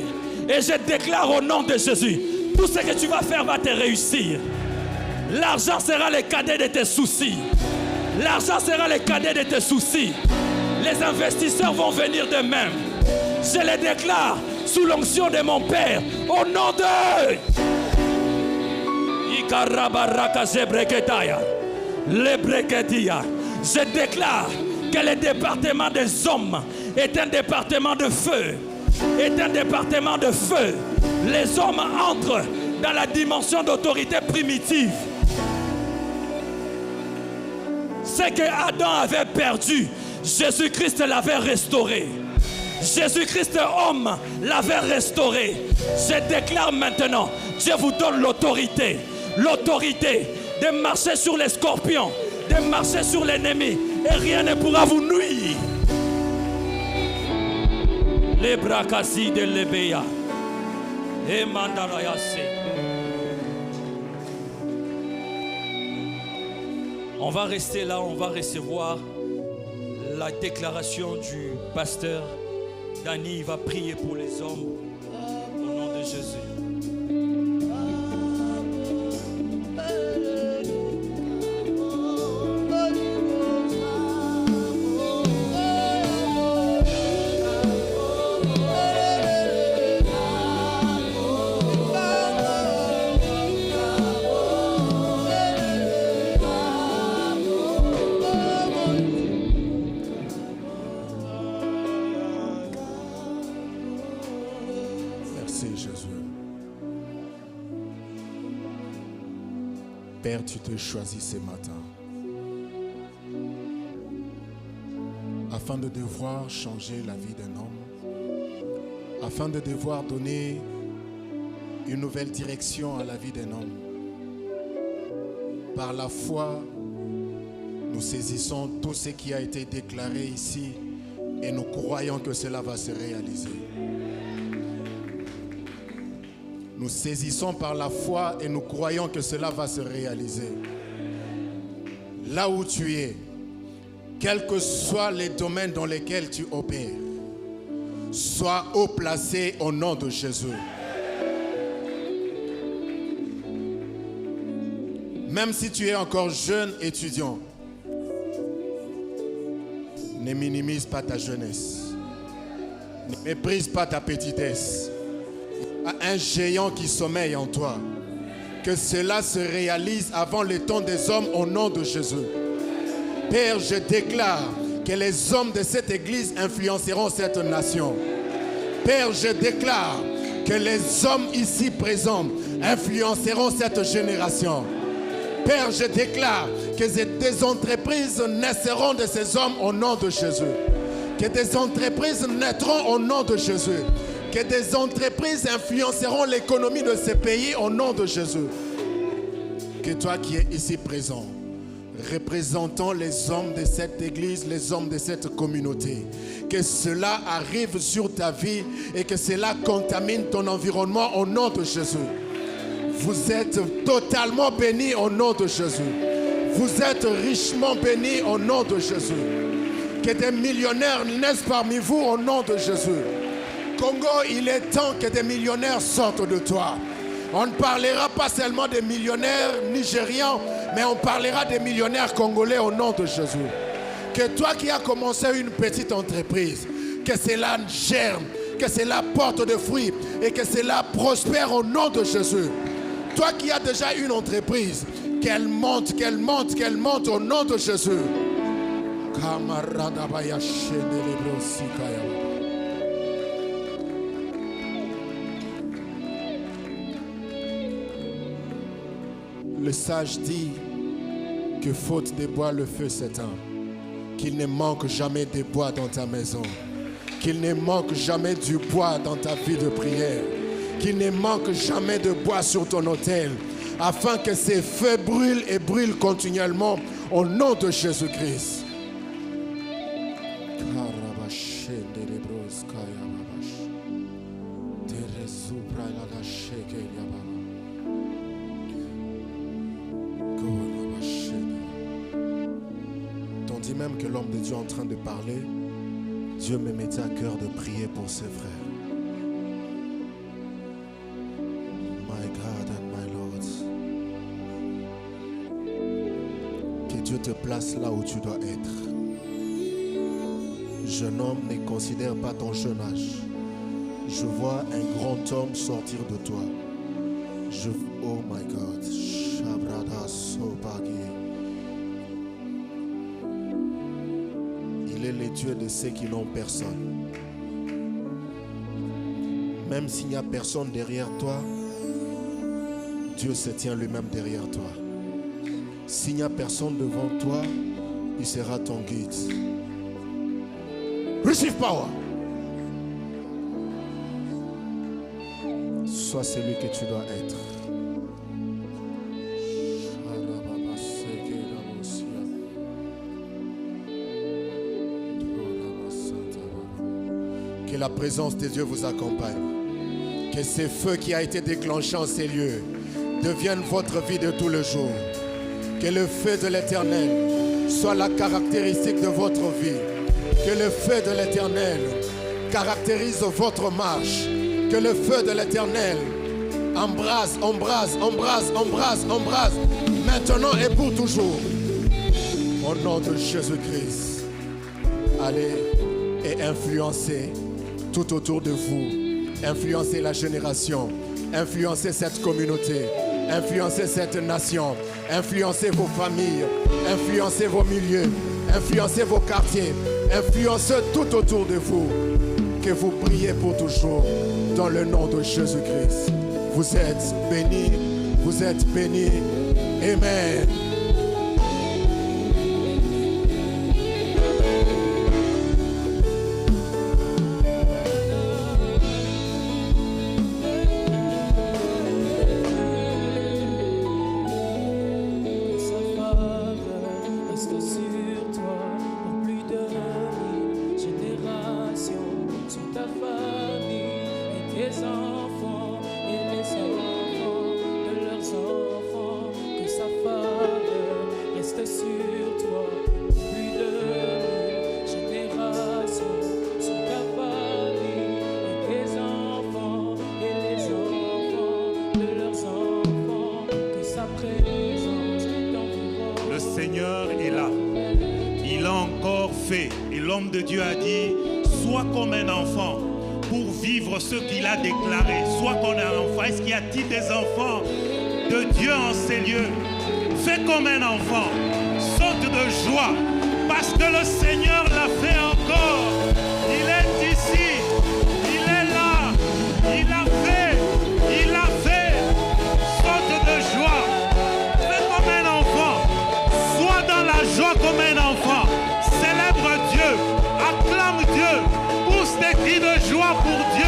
Et je déclare au nom de Jésus, tout ce que tu vas faire va te réussir. L'argent sera le cadet de tes soucis. L'argent sera le cadet de tes soucis. Les investisseurs vont venir d'eux-mêmes. Je les déclare sous l'onction de mon Père, au nom de... Je déclare que le département des hommes est un département de feu. Est un département de feu. Les hommes entrent dans la dimension d'autorité primitive. Ce que Adam avait perdu, Jésus-Christ l'avait restauré. Jésus-Christ homme l'avait restauré. Je déclare maintenant, Dieu vous donne l'autorité. L'autorité de marcher sur les scorpions, de marcher sur l'ennemi, et rien ne pourra vous nuire. Les brakasi de l'Ebeya et Mandarayase. On va rester là, on va recevoir la déclaration du pasteur. Dani va prier pour les hommes au nom de Jésus. Père, tu te choisis ce matin afin de devoir changer la vie d'un homme, afin de devoir donner une nouvelle direction à la vie d'un homme. Par la foi, nous saisissons tout ce qui a été déclaré ici et nous croyons que cela va se réaliser. Nous saisissons par la foi et nous croyons que cela va se réaliser. Là où tu es, quels que soient les domaines dans lesquels tu opères, sois haut placé au nom de Jésus. Même si tu es encore jeune étudiant, ne minimise pas ta jeunesse. Ne méprise pas ta petitesse. Il y a un géant qui sommeille en toi. Que cela se réalise avant le temps des hommes au nom de Jésus. Père, je déclare que les hommes de cette église influenceront cette nation. Père, je déclare que les hommes ici présents influenceront cette génération. Père, je déclare que des entreprises naîtront de ces hommes au nom de Jésus. Que des entreprises naîtront au nom de Jésus. Que des entreprises influenceront l'économie de ces pays au nom de Jésus. Que toi qui es ici présent, représentant les hommes de cette église, les hommes de cette communauté, que cela arrive sur ta vie et que cela contamine ton environnement au nom de Jésus. Vous êtes totalement bénis au nom de Jésus. Vous êtes richement bénis au nom de Jésus. Que des millionnaires naissent parmi vous au nom de Jésus. Congo, il est temps que des millionnaires sortent de toi. On ne parlera pas seulement des millionnaires nigérians, mais on parlera des millionnaires congolais au nom de Jésus. Que toi qui as commencé une petite entreprise, que cela germe, que cela porte de fruits et que cela prospère au nom de Jésus. Toi qui as déjà une entreprise, qu'elle monte, qu'elle monte, qu'elle monte au nom de Jésus. Le sage dit que faute de bois, le feu s'éteint. Qu'il ne manque jamais de bois dans ta maison. Qu'il ne manque jamais du bois dans ta vie de prière. Qu'il ne manque jamais de bois sur ton autel. Afin que ces feux brûlent et brûlent continuellement au nom de Jésus-Christ. Tandis même que l'homme de Dieu est en train de parler, Dieu me mettait à cœur de prier pour ses frères. My God and my Lord. Que Dieu te place là où tu dois être. Jeune homme, ne considère pas ton jeune âge. Je vois un grand homme sortir de toi. Oh my God. Shabrada Sobagi. Il est le Dieu de ceux qui n'ont personne. Même s'il n'y a personne derrière toi, Dieu se tient lui-même derrière toi. S'il n'y a personne devant toi, il sera ton guide. Receive power. Sois celui que tu dois être. Que la présence de Dieu vous accompagne. Que ce feu qui a été déclenché en ces lieux devienne votre vie de tous les jours. Que le feu de l'Éternel soit la caractéristique de votre vie. Que le feu de l'Éternel caractérise votre marche. Que le feu de l'Éternel embrase, maintenant et pour toujours. Au nom de Jésus-Christ, allez et influencez tout autour de vous. Influencez la génération. Influencez cette communauté. Influencez cette nation. Influencez vos familles. Influencez vos milieux. Influencez vos quartiers. Influencez tout autour de vous. Que vous priez pour toujours dans le nom de Jésus-Christ. Vous êtes bénis. Vous êtes bénis. Amen. Tes enfants et les Seigneur est là. Il a encore fait. Et l'homme de Dieu a dit, sois comme un enfant pour vivre ce qu'il a déclaré. Sois comme un enfant. Est-ce qu'il y a-t-il des enfants de Dieu en ces lieux? Fais comme un enfant. Saute de joie parce que le Seigneur l'a fait encore. Il est ici. Il est là. Il a fait. Il a fait. Saute de joie. Fais comme un enfant. Sois dans la joie comme un enfant. Célèbre Dieu. Acclame Dieu. Pousse des cris de joie pour Dieu.